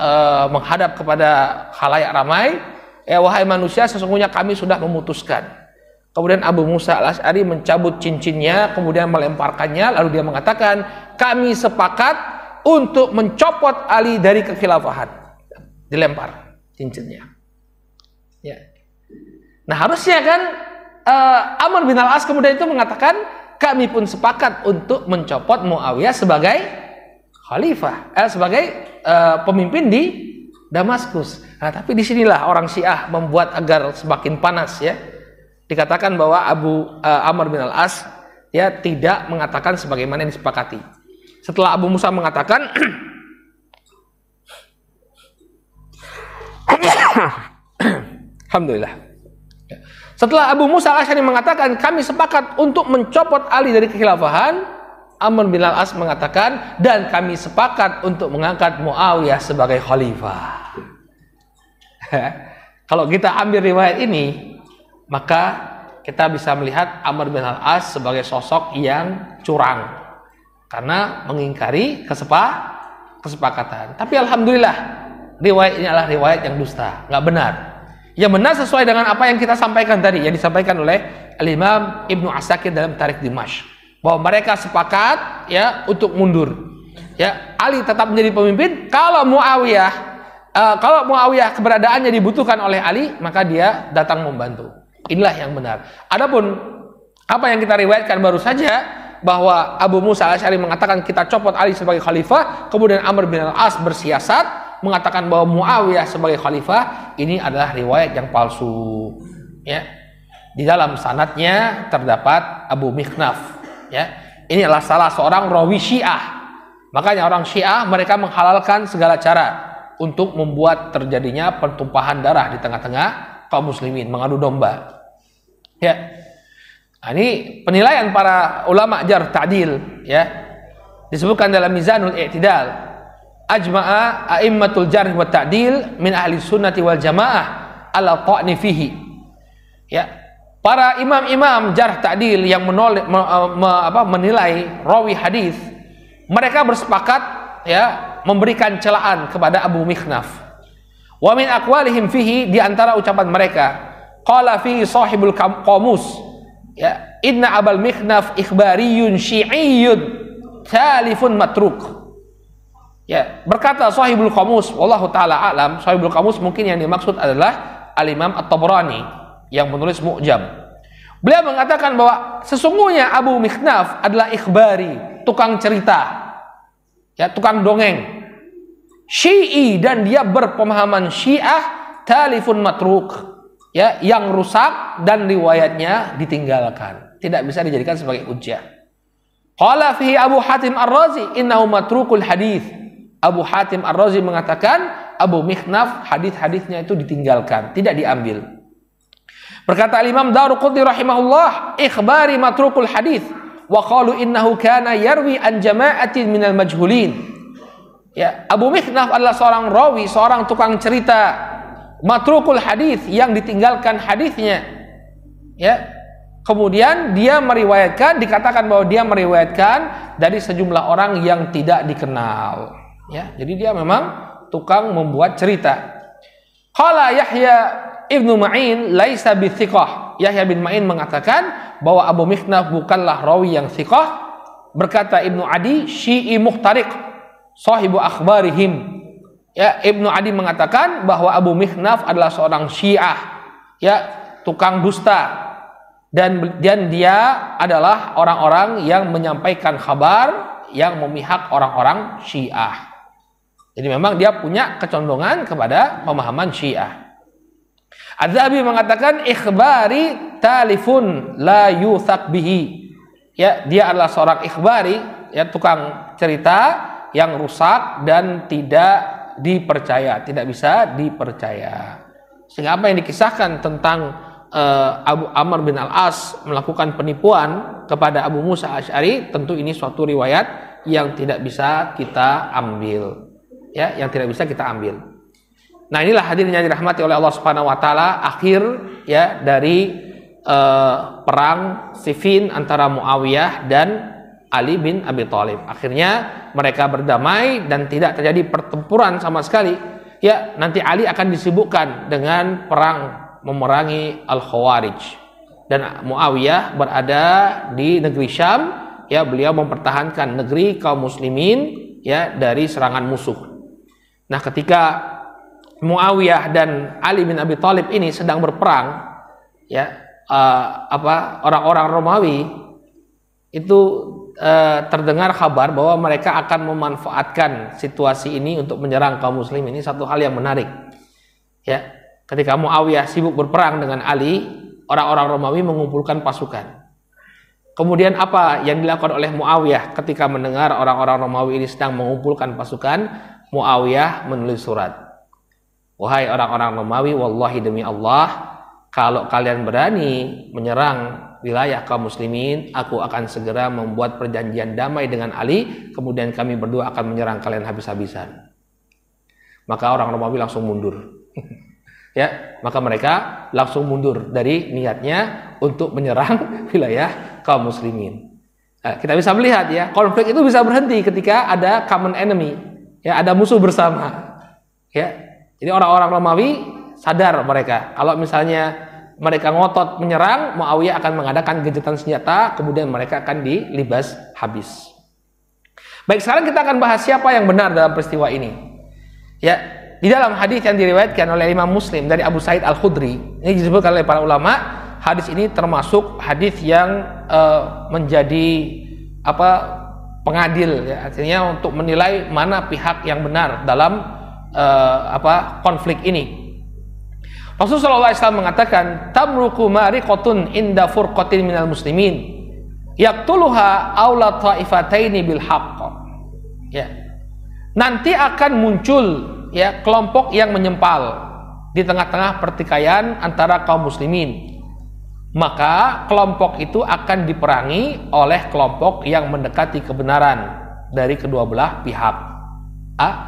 menghadap kepada khalayak ramai, wahai manusia, sesungguhnya kami sudah memutuskan. Kemudian Abu Musa Al-Asy'ari mencabut cincinnya, kemudian melemparkannya, lalu dia mengatakan, kami sepakat untuk mencopot Ali dari kekhilafahan. Dilempar cincinnya. Ya. Nah, harusnya kan Amr bin Al-As kemudian itu mengatakan, kami pun sepakat untuk mencopot Muawiyah sebagai khalifah, sebagai pemimpin di Damaskus. Nah, tapi disinilah orang Syiah membuat agar semakin panas, ya. Dikatakan bahwa Amr bin Al-As ya tidak mengatakan sebagaimana yang disepakati. Setelah Abu Musa mengatakan Alhamdulillah. Setelah Abu Musa Al-Asy'ari mengatakan kami sepakat untuk mencopot Ali dari kekhilafahan, Amr bin Al-As mengatakan dan kami sepakat untuk mengangkat Muawiyah sebagai khalifah. Kalau kita ambil riwayat ini, maka kita bisa melihat Amr bin Al-As sebagai sosok yang curang karena mengingkari kesepakatan. Tapi alhamdulillah riwayat ini adalah riwayat yang dusta, nggak benar. Yang benar sesuai dengan apa yang kita sampaikan tadi, yang disampaikan oleh Al-Imam Ibnu Asakir dalam Tarikh Dimashq, bahwa mereka sepakat ya untuk mundur. Ya, Ali tetap menjadi pemimpin. Kalau Muawiyah keberadaannya dibutuhkan oleh Ali, maka dia datang membantu. Inilah yang benar. Adapun apa yang kita riwayatkan baru saja, bahwa Abu Musa Al-Asy'ari mengatakan kita copot Ali sebagai khalifah, kemudian Amr bin Al-As bersiasat mengatakan bahwa Muawiyah sebagai khalifah, ini adalah riwayat yang palsu. Ya. Di dalam sanadnya terdapat Abu Mikhnaf. Ya. Ini adalah salah seorang rawi Syiah. Makanya orang Syiah mereka menghalalkan segala cara untuk membuat terjadinya pertumpahan darah di tengah-tengah kaum muslimin, mengadu domba. Ya. Nah, ini penilaian para ulama jarh ta'dil, ya. Disebutkan dalam Mizanul I'tidal, ajma'a a'immatul jarh wa ta'dil min ahli sunnati wal jamaah ala ta'ni fihi. Ya. Para imam-imam jarh ta'dil yang menilai rawi hadis, mereka bersepakat ya memberikan celaan kepada Abu Mikhnaf. Wa min aqwalihim fihi, di antara ucapan mereka, qala fihi sahibul qamus, ya, inna Abul Mikhnaf ikhbariyun syi'iyyun talifun matruk. Ya, berkata sahibul qamus, wallahu taala alam, sahibul qamus mungkin yang dimaksud adalah Al-Imam At-Tabrani yang menulis Mu'jam. Beliau mengatakan bahwa sesungguhnya Abu Mikhnaf adalah ikhbari, tukang cerita, ya, tukang dongeng, Syi'i, dan dia berpemahaman Syiah, talifun matruk, ya, yang rusak dan riwayatnya ditinggalkan, tidak bisa dijadikan sebagai hujjah. Qala fihi Abu Hatim Ar-Razi innahu matrukul hadis. Abu Hatim Ar-Razi mengatakan Abu Mikhnaf hadis-hadisnya itu ditinggalkan, tidak diambil. Berkata Imam Daruqutni rahimahullah, ikhbari matrukul hadis wa qalu innahu kana yarwi an jama'atin minal majhulin. Ya, Abu Mikhnaf adalah seorang rawi, seorang tukang cerita, matrukul hadis, yang ditinggalkan hadisnya. Ya. Kemudian dia meriwayatkan, dikatakan bahwa dia meriwayatkan dari sejumlah orang yang tidak dikenal. Ya, jadi dia memang tukang membuat cerita. Qala Yahya Ibnu Ma'in laisa bithiqah. Yahya bin Ma'in mengatakan bahwa Abu Mikhnaf bukanlah rawi yang thiqah. Berkata Ibnu Adi, Syi'i muhtariq, sahibu akhbarihim. Ya, Ibnu Adi mengatakan bahwa Abu Mikhnaf adalah seorang Syiah, ya, tukang dusta, dan dia adalah orang-orang yang menyampaikan kabar yang memihak orang-orang Syiah. Jadi memang dia punya kecondongan kepada pemahaman Syiah. Az-Zahabi mengatakan ikhbari talifun la yuthaq bihi. Ya, dia adalah seorang ikhbari, ya, tukang cerita yang rusak dan tidak dipercaya, tidak bisa dipercaya. Sehingga apa yang dikisahkan tentang Abu Amr bin Al-As melakukan penipuan kepada Abu Musa Asy'ari, tentu ini suatu riwayat yang tidak bisa kita ambil. Ya, yang tidak bisa kita ambil. Nah, inilah hadirin yang dirahmati oleh Allah Subhanahu wa taala, akhir ya dari perang Siffin antara Muawiyah dan Ali bin Abi Thalib. Akhirnya mereka berdamai dan tidak terjadi pertempuran sama sekali. Ya, nanti Ali akan disibukkan dengan perang memerangi Al-Khawarij. Dan Muawiyah berada di negeri Syam, ya, beliau mempertahankan negeri kaum muslimin ya dari serangan musuh. Nah, ketika Muawiyah dan Ali bin Abi Thalib ini sedang berperang, ya, orang-orang Romawi itu terdengar kabar bahwa mereka akan memanfaatkan situasi ini untuk menyerang kaum muslim. Ini satu hal yang menarik. Ya, ketika Muawiyah sibuk berperang dengan Ali, orang-orang Romawi mengumpulkan pasukan. Kemudian apa yang dilakukan oleh Muawiyah ketika mendengar orang-orang Romawi ini sedang mengumpulkan pasukan? Muawiyah menulis surat. Wahai orang-orang Romawi, wallahi demi Allah, kalau kalian berani menyerang wilayah kaum muslimin, aku akan segera membuat perjanjian damai dengan Ali, kemudian kami berdua akan menyerang kalian habis-habisan. Maka orang Romawi langsung mundur. Ya, maka mereka langsung mundur dari niatnya untuk menyerang wilayah kaum muslimin. Nah, kita bisa melihat ya, konflik itu bisa berhenti ketika ada common enemy. Ya, ada musuh bersama. Ya, jadi orang-orang Romawi sadar mereka kalau misalnya mereka ngotot menyerang, Muawiyah akan mengadakan gencatan senjata, kemudian mereka akan dilibas habis. Baik, sekarang kita akan bahas siapa yang benar dalam peristiwa ini. Ya, di dalam hadis yang diriwayatkan oleh Imam Muslim dari Abu Sa'id Al-Khudri, ini disebutkan oleh para ulama, hadis ini termasuk hadis yang menjadi pengadil, ya, artinya untuk menilai mana pihak yang benar dalam konflik ini. Rasulullah SAW mengatakan, tamruku mariqatun inda furqatin minal muslimin yaqtuluha awla ta'ifataini bil haqq. Ya, nanti akan muncul ya kelompok yang menyempal di tengah-tengah pertikaian antara kaum muslimin. Maka kelompok itu akan diperangi oleh kelompok yang mendekati kebenaran dari kedua belah pihak.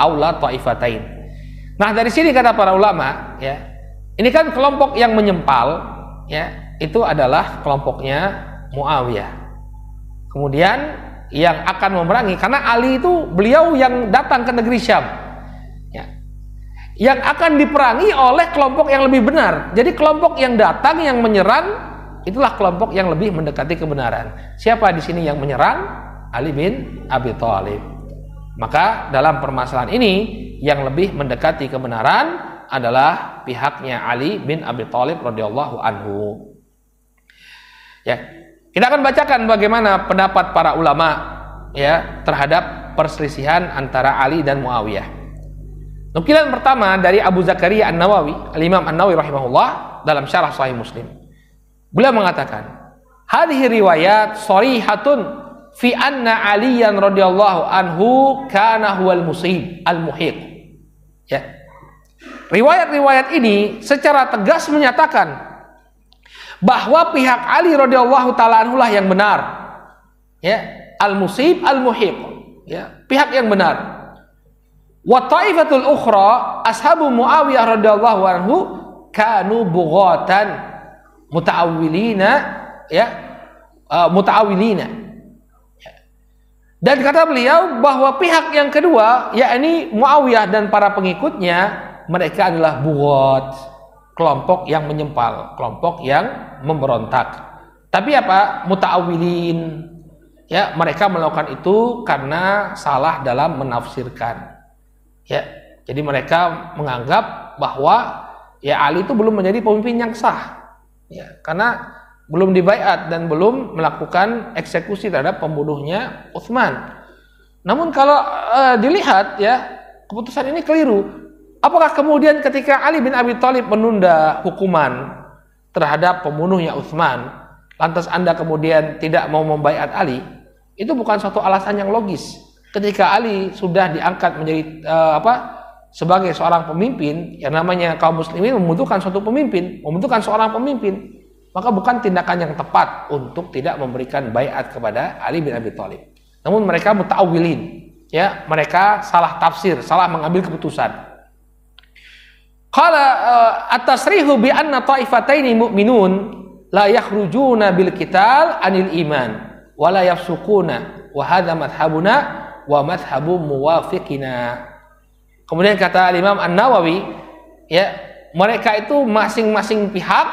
Aula ta'ifatain. Nah, dari sini kata para ulama, ya, ini kan kelompok yang menyempal, ya, itu adalah kelompoknya Muawiyah. Kemudian yang akan memerangi, karena Ali itu beliau yang datang ke negeri Syam, ya, yang akan diperangi oleh kelompok yang lebih benar. Jadi kelompok yang datang yang menyerang itulah kelompok yang lebih mendekati kebenaran. Siapa di sini yang menyerang? Ali bin Abi Thalib. Maka dalam permasalahan ini yang lebih mendekati kebenaran adalah pihaknya Ali bin Abi Thalib radhiyallahu anhu. Ya, kita akan bacakan bagaimana pendapat para ulama ya terhadap perselisihan antara Ali dan Muawiyah. Nukilan pertama dari Abu Zakaria An-Nawawi, Al-Imam An-Nawawi rahimahullah dalam Syarah Sahih Muslim. Beliau mengatakan, hadhihi riwayat sharihatun fi anna Aliyan radhiyallahu anhu kana huwal musib al-muhiq. Ya. Riwayat-riwayat ini secara tegas menyatakan bahwa pihak Ali radhiyallahu taala anhu lah yang benar. Ya, al-musib al-muhiq. Ya, pihak yang benar. Wa taifatul ukhra ashabu Muawiyah radhiyallahu anhu kanu bughatan muta'awwilina, ya, muta'awwilina. Dan kata beliau bahwa pihak yang kedua, yakni Muawiyah dan para pengikutnya, mereka adalah bughat, kelompok yang menyempal, kelompok yang memberontak. Tapi apa? Muta'awwilin. Ya, mereka melakukan itu karena salah dalam menafsirkan. Ya, jadi mereka menganggap bahwa ya Ali itu belum menjadi pemimpin yang sah. Ya, karena belum dibaiat dan belum melakukan eksekusi terhadap pembunuhnya Utsman. Namun kalau dilihat ya keputusan ini keliru. Apakah kemudian ketika Ali bin Abi Thalib menunda hukuman terhadap pembunuhnya Utsman, lantas Anda kemudian tidak mau membaiat Ali? Itu bukan suatu alasan yang logis. Ketika Ali sudah diangkat menjadi sebagai seorang pemimpin, yang namanya kaum muslimin membutuhkan suatu pemimpin, membutuhkan seorang pemimpin, maka bukan tindakan yang tepat untuk tidak memberikan baiat kepada Ali bin Abi Thalib. Namun mereka muta'awwilin, ya, mereka salah tafsir, salah mengambil keputusan. Qala at-tasrihu bi anna ta'ifataini mu'minun la yakhrujuna bil qital anil iman wa la yafsukuna wa hadza madhhabuna wa madhhabu muwafiqina. Kemudian kata Imam An-Nawawi, ya, mereka itu masing-masing pihak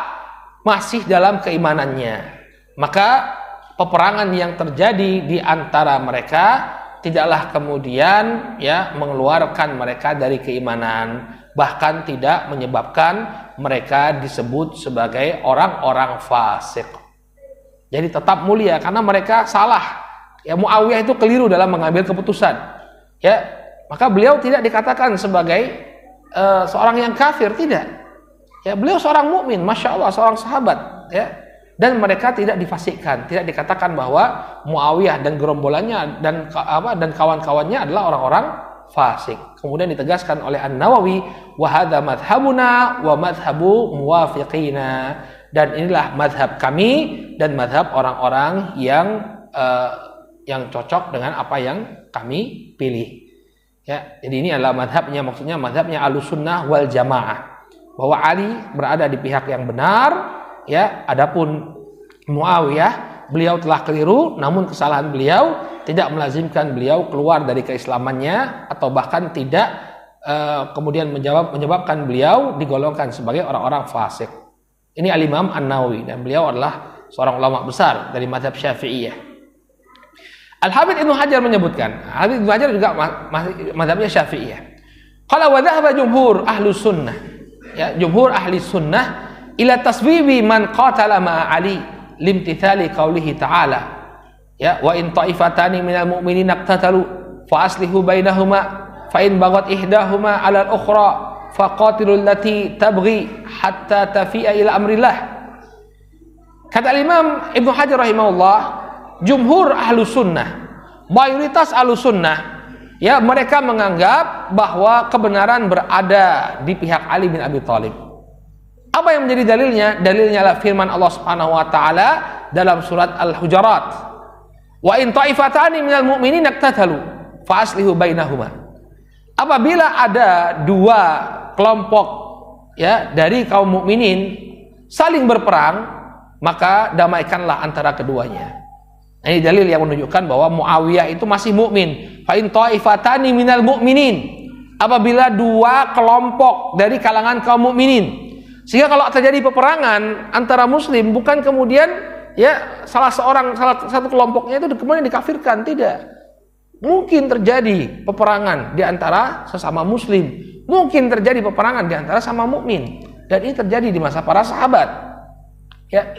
masih dalam keimanannya. Maka peperangan yang terjadi di antara mereka tidaklah kemudian, ya, mengeluarkan mereka dari keimanan, bahkan tidak menyebabkan mereka disebut sebagai orang-orang fasik. Jadi tetap mulia karena mereka salah. Ya, Muawiyah itu keliru dalam mengambil keputusan. Ya, maka beliau tidak dikatakan sebagai seorang yang kafir, tidak. Ya, beliau seorang mukmin, masya Allah, seorang sahabat, ya. Dan mereka tidak difasikkan, tidak dikatakan bahwa Muawiyah dan gerombolannya dan kawan-kawannya adalah orang-orang fasik. Kemudian ditegaskan oleh An-Nawawi, wa hadza madhhabuna wa madhhabu muwafiqina, dan inilah madhab kami dan madhab orang-orang yang cocok dengan apa yang kami pilih. Ya, jadi ini adalah madhabnya, maksudnya madhabnya Ahlussunnah wal Jamaah, bahwa Ali berada di pihak yang benar, ya. Adapun Muawiyah, beliau telah keliru, namun kesalahan beliau tidak melazimkan beliau keluar dari keislamannya, atau bahkan tidak kemudian menyebabkan beliau digolongkan sebagai orang-orang fasik. Ini Al-Imam An-Nawawi, dan beliau adalah seorang ulama besar dari mazhab Syafi'iyah. Al-Hafidz Ibnu Hajar menyebutkan, Al-Hafidz Ibnu Hajar juga mazhabnya Syafi'iyah. Qala wa dhahaba jumhur ahlus sunnah, ya, jumhur ahli sunnah ila taswibi man qatala ma'a Ali limtithali qaulihi ta'ala, ya, wa in ta'ifatani minal mu'minina iqtatalu fa aslihu bainahuma fa in baghat ihdahuma 'ala al-ukhra faqatilul lati tabghi hatta tafi'a ila amrillah. Kata Imam Ibnu Hajar rahimahullah, jumhur ahlus sunnah, mayoritas ahlus sunnah, ya, mereka menganggap bahwa kebenaran berada di pihak Ali bin Abi Thalib. Apa yang menjadi dalilnya? Dalilnya adalah firman Allah Subhanahu wa taala dalam surat Al-Hujurat, wa in ta'ifatani minal mu'minina iqtatalu fa aslihu bainahuma. Apabila ada dua kelompok, ya, dari kaum mukminin saling berperang, maka damaikanlah antara keduanya. Ini dalil yang menunjukkan bahwa Muawiyah itu masih mukmin. Fa in ta'ifatani minal mu'minin, apabila dua kelompok dari kalangan kaum mukminin. Sehingga kalau terjadi peperangan antara muslim, bukan kemudian, ya, salah satu kelompoknya itu kemudian dikafirkan, tidak. Mungkin terjadi peperangan di antara sesama muslim, mungkin terjadi peperangan di antara sama mukmin, dan ini terjadi di masa para sahabat. Ya.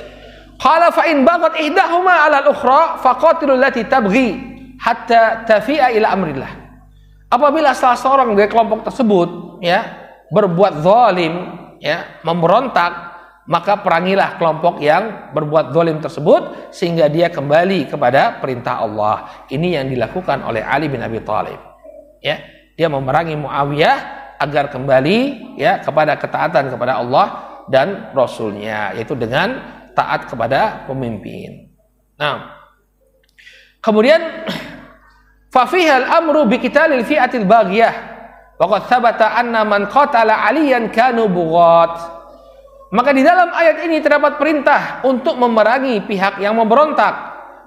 Qala fa in baghat ihdahuma 'ala al-ukhra faqatilul lati tabghi hatta tafi'a ila amrillah. Apabila salah seorang dari kelompok tersebut, ya, berbuat zalim, ya, memberontak, maka perangilah kelompok yang berbuat zalim tersebut sehingga dia kembali kepada perintah Allah. Ini yang dilakukan oleh Ali bin Abi Thalib. Ya, dia memerangi Muawiyah agar kembali, ya, kepada ketaatan kepada Allah dan Rasulnya, yaitu dengan taat kepada pemimpin. Nah, kemudian fa fiha al-amru bi qitalil fi'atil baghiyah wa qad thabata anna man qatala aliyan kanu bughat. Maka di dalam ayat ini terdapat perintah untuk memerangi pihak yang memberontak,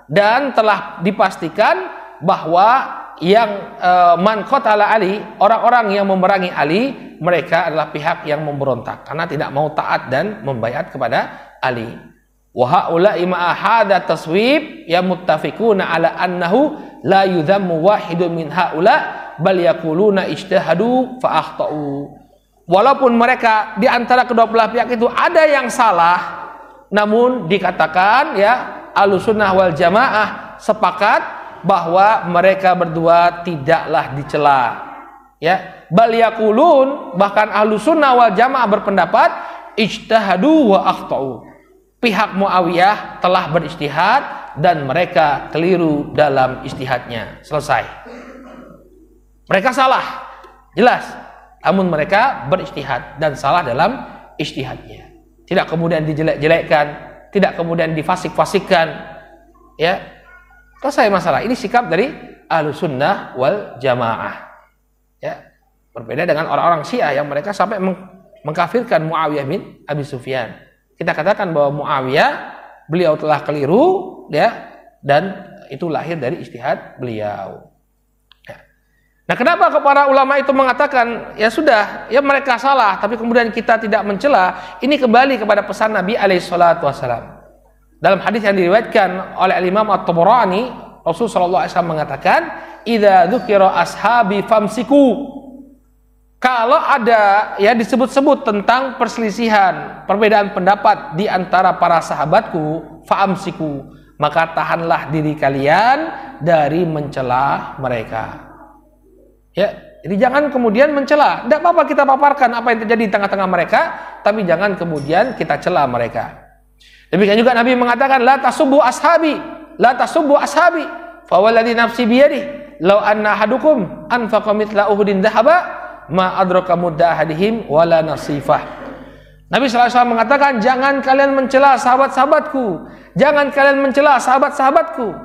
dan telah dipastikan bahwa yang man qatala Ali, orang-orang yang memerangi Ali, mereka adalah pihak yang memberontak karena tidak mau taat dan membaiat kepada Ali. Wa haula'i ma'a hadza taswib ya muttafiquna ala annahu la yudhammu wahidun min haula bal yaquluna ijtihadu fa akhtau. Walaupun mereka di antara kedua belah pihak itu ada yang salah, namun dikatakan, ya, Ahlussunnah wal Jamaah sepakat bahwa mereka berdua tidaklah dicela. Ya, bal yaqulun, bahkan Ahlus Sunnah wal Jamaah berpendapat ijtahadu wa akhtau. Pihak Muawiyah telah berijtihad dan mereka keliru dalam ijtihadnya. Selesai. Mereka salah, jelas. Namun mereka berijtihad dan salah dalam ijtihadnya. Tidak kemudian dijelek-jelekkan, tidak kemudian difasik-fasikkan. Ya, selesai masalah. Ini sikap dari Ahlus Sunnah wal Jamaah. Ya, berbeda dengan orang-orang Syiah yang mereka sampai mengkafirkan Muawiyah bin Abi Sufyan. Kita katakan bahwa Muawiyah beliau telah keliru, ya, dan itu lahir dari ijtihad beliau. Ya. Nah, kenapa para ulama itu mengatakan ya sudah, ya mereka salah, tapi kemudian kita tidak mencela? Ini kembali kepada pesan Nabi alaihissalatu wassalam. Dalam hadis yang diriwayatkan oleh Imam At-Tabarani, Rasulullah SAW mengatakan, "Idza dzukira ashabi famsiku." Kalau ada ya disebut-sebut tentang perselisihan, perbedaan pendapat di antara para sahabatku, famsiku, maka tahanlah diri kalian dari mencela mereka. Ya, jadi jangan kemudian mencela. Tidak apa-apa kita paparkan apa yang terjadi di tengah-tengah mereka, tapi jangan kemudian kita cela mereka. Demikian juga Nabi mengatakan, la tasubbu ashabi, la tasubbu ashabi, fa walladhi nafsi biyadihi, law anna ahadukum anfaqa mithla uhudin dhahaba, ma adraka mudda ahadihim wala nasifah. Nabi SAW mengatakan, jangan kalian mencela sahabat-sahabatku, jangan kalian mencela sahabat-sahabatku.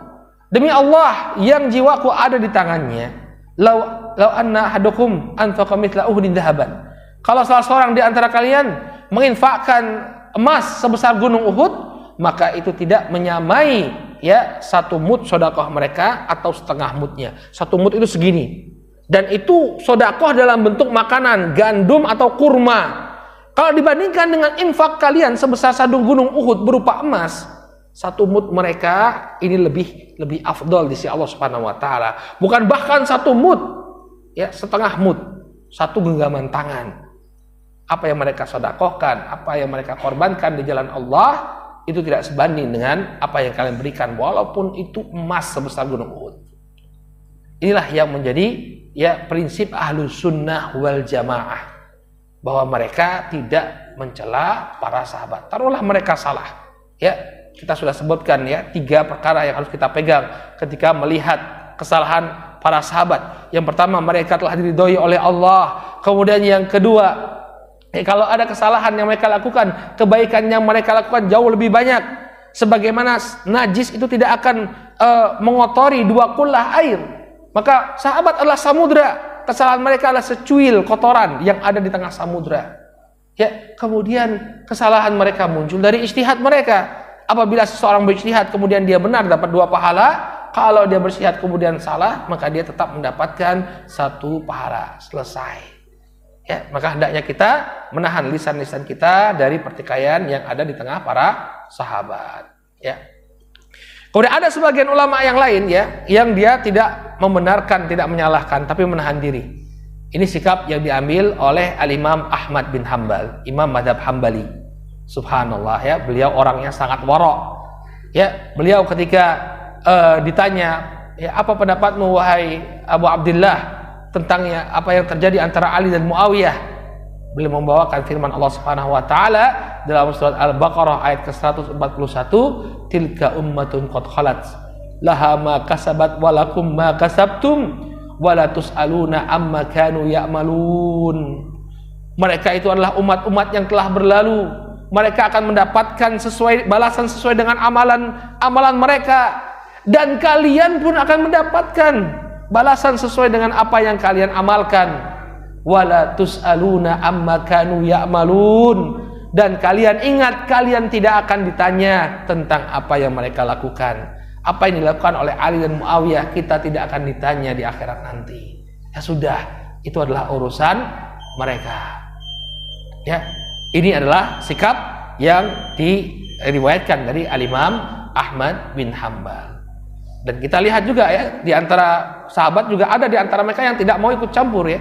Demi Allah yang jiwaku ada di tangannya, law anna ahadukum anfaqa mithla uhudin dhahaban. Kalau salah seorang di antara kalian menginfakkan emas sebesar gunung Uhud, maka itu tidak menyamai ya 1 mud sedekah mereka atau setengah mudnya. 1 mud itu segini. Dan itu sedekah dalam bentuk makanan, gandum atau kurma. Kalau dibandingkan dengan infak kalian sebesar 1 gunung Uhud berupa emas, 1 mud mereka ini lebih afdol di sisi Allah Subhanahu wa taala. Bukan bahkan 1 mud, ya setengah mud, 1 genggaman tangan. Apa yang mereka sedekahkan, apa yang mereka korbankan di jalan Allah, itu tidak sebanding dengan apa yang kalian berikan, walaupun itu emas sebesar gunung Uhud. Inilah yang menjadi ya prinsip Ahlus Sunnah wal Jamaah, bahwa mereka tidak mencela para sahabat. Taruhlah mereka salah, ya kita sudah sebutkan ya 3 perkara yang harus kita pegang ketika melihat kesalahan para sahabat. Yang pertama, mereka telah diridhoi oleh Allah. Kemudian yang kedua, kalau ada kesalahan yang mereka lakukan, kebaikan yang mereka lakukan jauh lebih banyak. Sebagaimana najis itu tidak akan mengotori 2 kullah air. Maka sahabat adalah samudra. Kesalahan mereka adalah secuil kotoran yang ada di tengah samudra. Ya, kemudian kesalahan mereka muncul dari ijtihad mereka. Apabila seseorang berijtihad kemudian dia benar dapat 2 pahala. Kalau dia berijtihad kemudian salah, maka dia tetap mendapatkan 1 pahala. Selesai. Ya, maka hendaknya kita menahan lisan-lisan kita dari pertikaian yang ada di tengah para sahabat. Ya. Kemudian ada sebagian ulama yang lain ya, yang dia tidak membenarkan, tidak menyalahkan, tapi menahan diri. Ini sikap yang diambil oleh Al-Imam Ahmad bin Hanbal, Imam Madhab Hambali. Subhanallah ya, beliau orangnya sangat warok. Ya, beliau ketika ditanya, ya apa pendapatmu wahai Abu Abdullah tentang ya, apa yang terjadi antara Ali dan Muawiyah, beliau membawakan firman Allah Subhanahu wa taala dalam surat Al-Baqarah ayat ke-141, tilka ummatun qad khalat laha ma kasabat wa lakum ma kasabtum wa la tusaluna amma kanu ya'malun. Mereka itu adalah umat-umat yang telah berlalu. Mereka akan mendapatkan balasan sesuai dengan amalan mereka, dan kalian pun akan mendapatkan balasan sesuai dengan apa yang kalian amalkan. Wala tus'aluna amma kanu ya'malun, dan kalian ingat, kalian tidak akan ditanya tentang apa yang mereka lakukan. Apa yang dilakukan oleh Ali dan Muawiyah, kita tidak akan ditanya di akhirat nanti. Ya sudah, itu adalah urusan mereka. Ya, ini adalah sikap yang diriwayatkan dari Al-Imam Ahmad bin Hanbal. Dan kita lihat juga ya, di antara sahabat juga ada di antara mereka yang tidak mau ikut campur ya.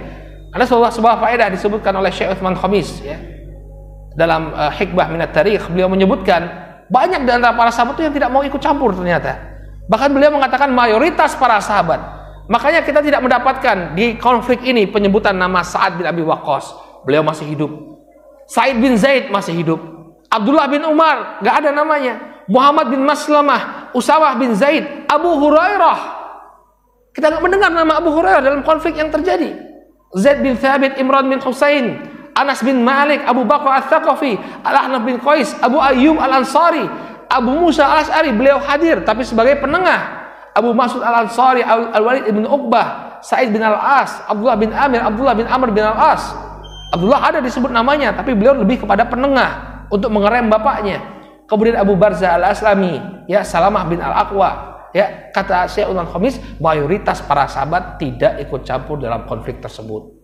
Ada sebuah faedah disebutkan oleh Syekh Utsman Khamis ya. Dalam Hikbah Minat Tarikh, beliau menyebutkan banyak di antara para sahabat itu yang tidak mau ikut campur ternyata. Bahkan beliau mengatakan mayoritas para sahabat Makanya kita tidak mendapatkan di konflik ini penyebutan nama Sa'ad bin Abi Waqqas. Beliau masih hidup. Sa'id bin Zaid masih hidup. Abdullah bin Umar nggak ada namanya. Muhammad bin Maslamah, Usamah bin Zaid, Abu Hurairah. Kita nggak mendengar nama Abu Hurairah dalam konflik yang terjadi. Zaid bin Thabit, Imran bin Husain, Anas bin Malik, Abu Bakar Al-Thaqafi, Al-Ahnaf bin Qais, Abu Ayyub Al-Ansari, Abu Musa Al-Ash'ari, beliau hadir tapi sebagai penengah. Abu Mas'ud Al-Ansari, Al-Walid ibn Uqbah, Sa'id bin Al-As, Abdullah bin Amir, Abdullah bin Amr bin Al-As. Abdullah ada disebut namanya, tapi beliau lebih kepada penengah untuk mengerem bapaknya. Kemudian Abu Barza Al-Aslami, ya, Salamah bin Al-Aqwa, ya, kata Syekhul Khamis, mayoritas para sahabat tidak ikut campur dalam konflik tersebut.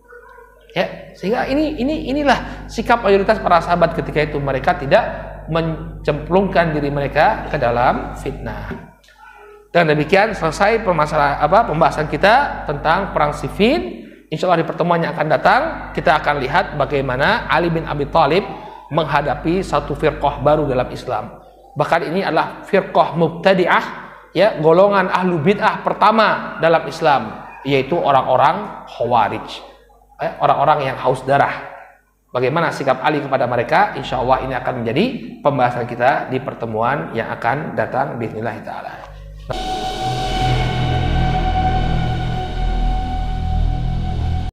Ya, sehingga inilah sikap mayoritas para sahabat ketika itu, mereka tidak mencemplungkan diri mereka ke dalam fitnah. Dan demikian selesai pembahasan kita tentang perang Siffin. Insya Allah di pertemuan yang akan datang kita akan lihat bagaimana Ali bin Abi Thalib menghadapi satu firqah baru dalam Islam. Bahkan ini adalah firqah mubtadi'ah, ya, golongan ahlu bid'ah pertama dalam Islam, yaitu orang-orang Khawarij, orang-orang yang haus darah. Bagaimana sikap Ali kepada mereka? Insya Allah ini akan menjadi pembahasan kita di pertemuan yang akan datang. Bismillah ta'ala.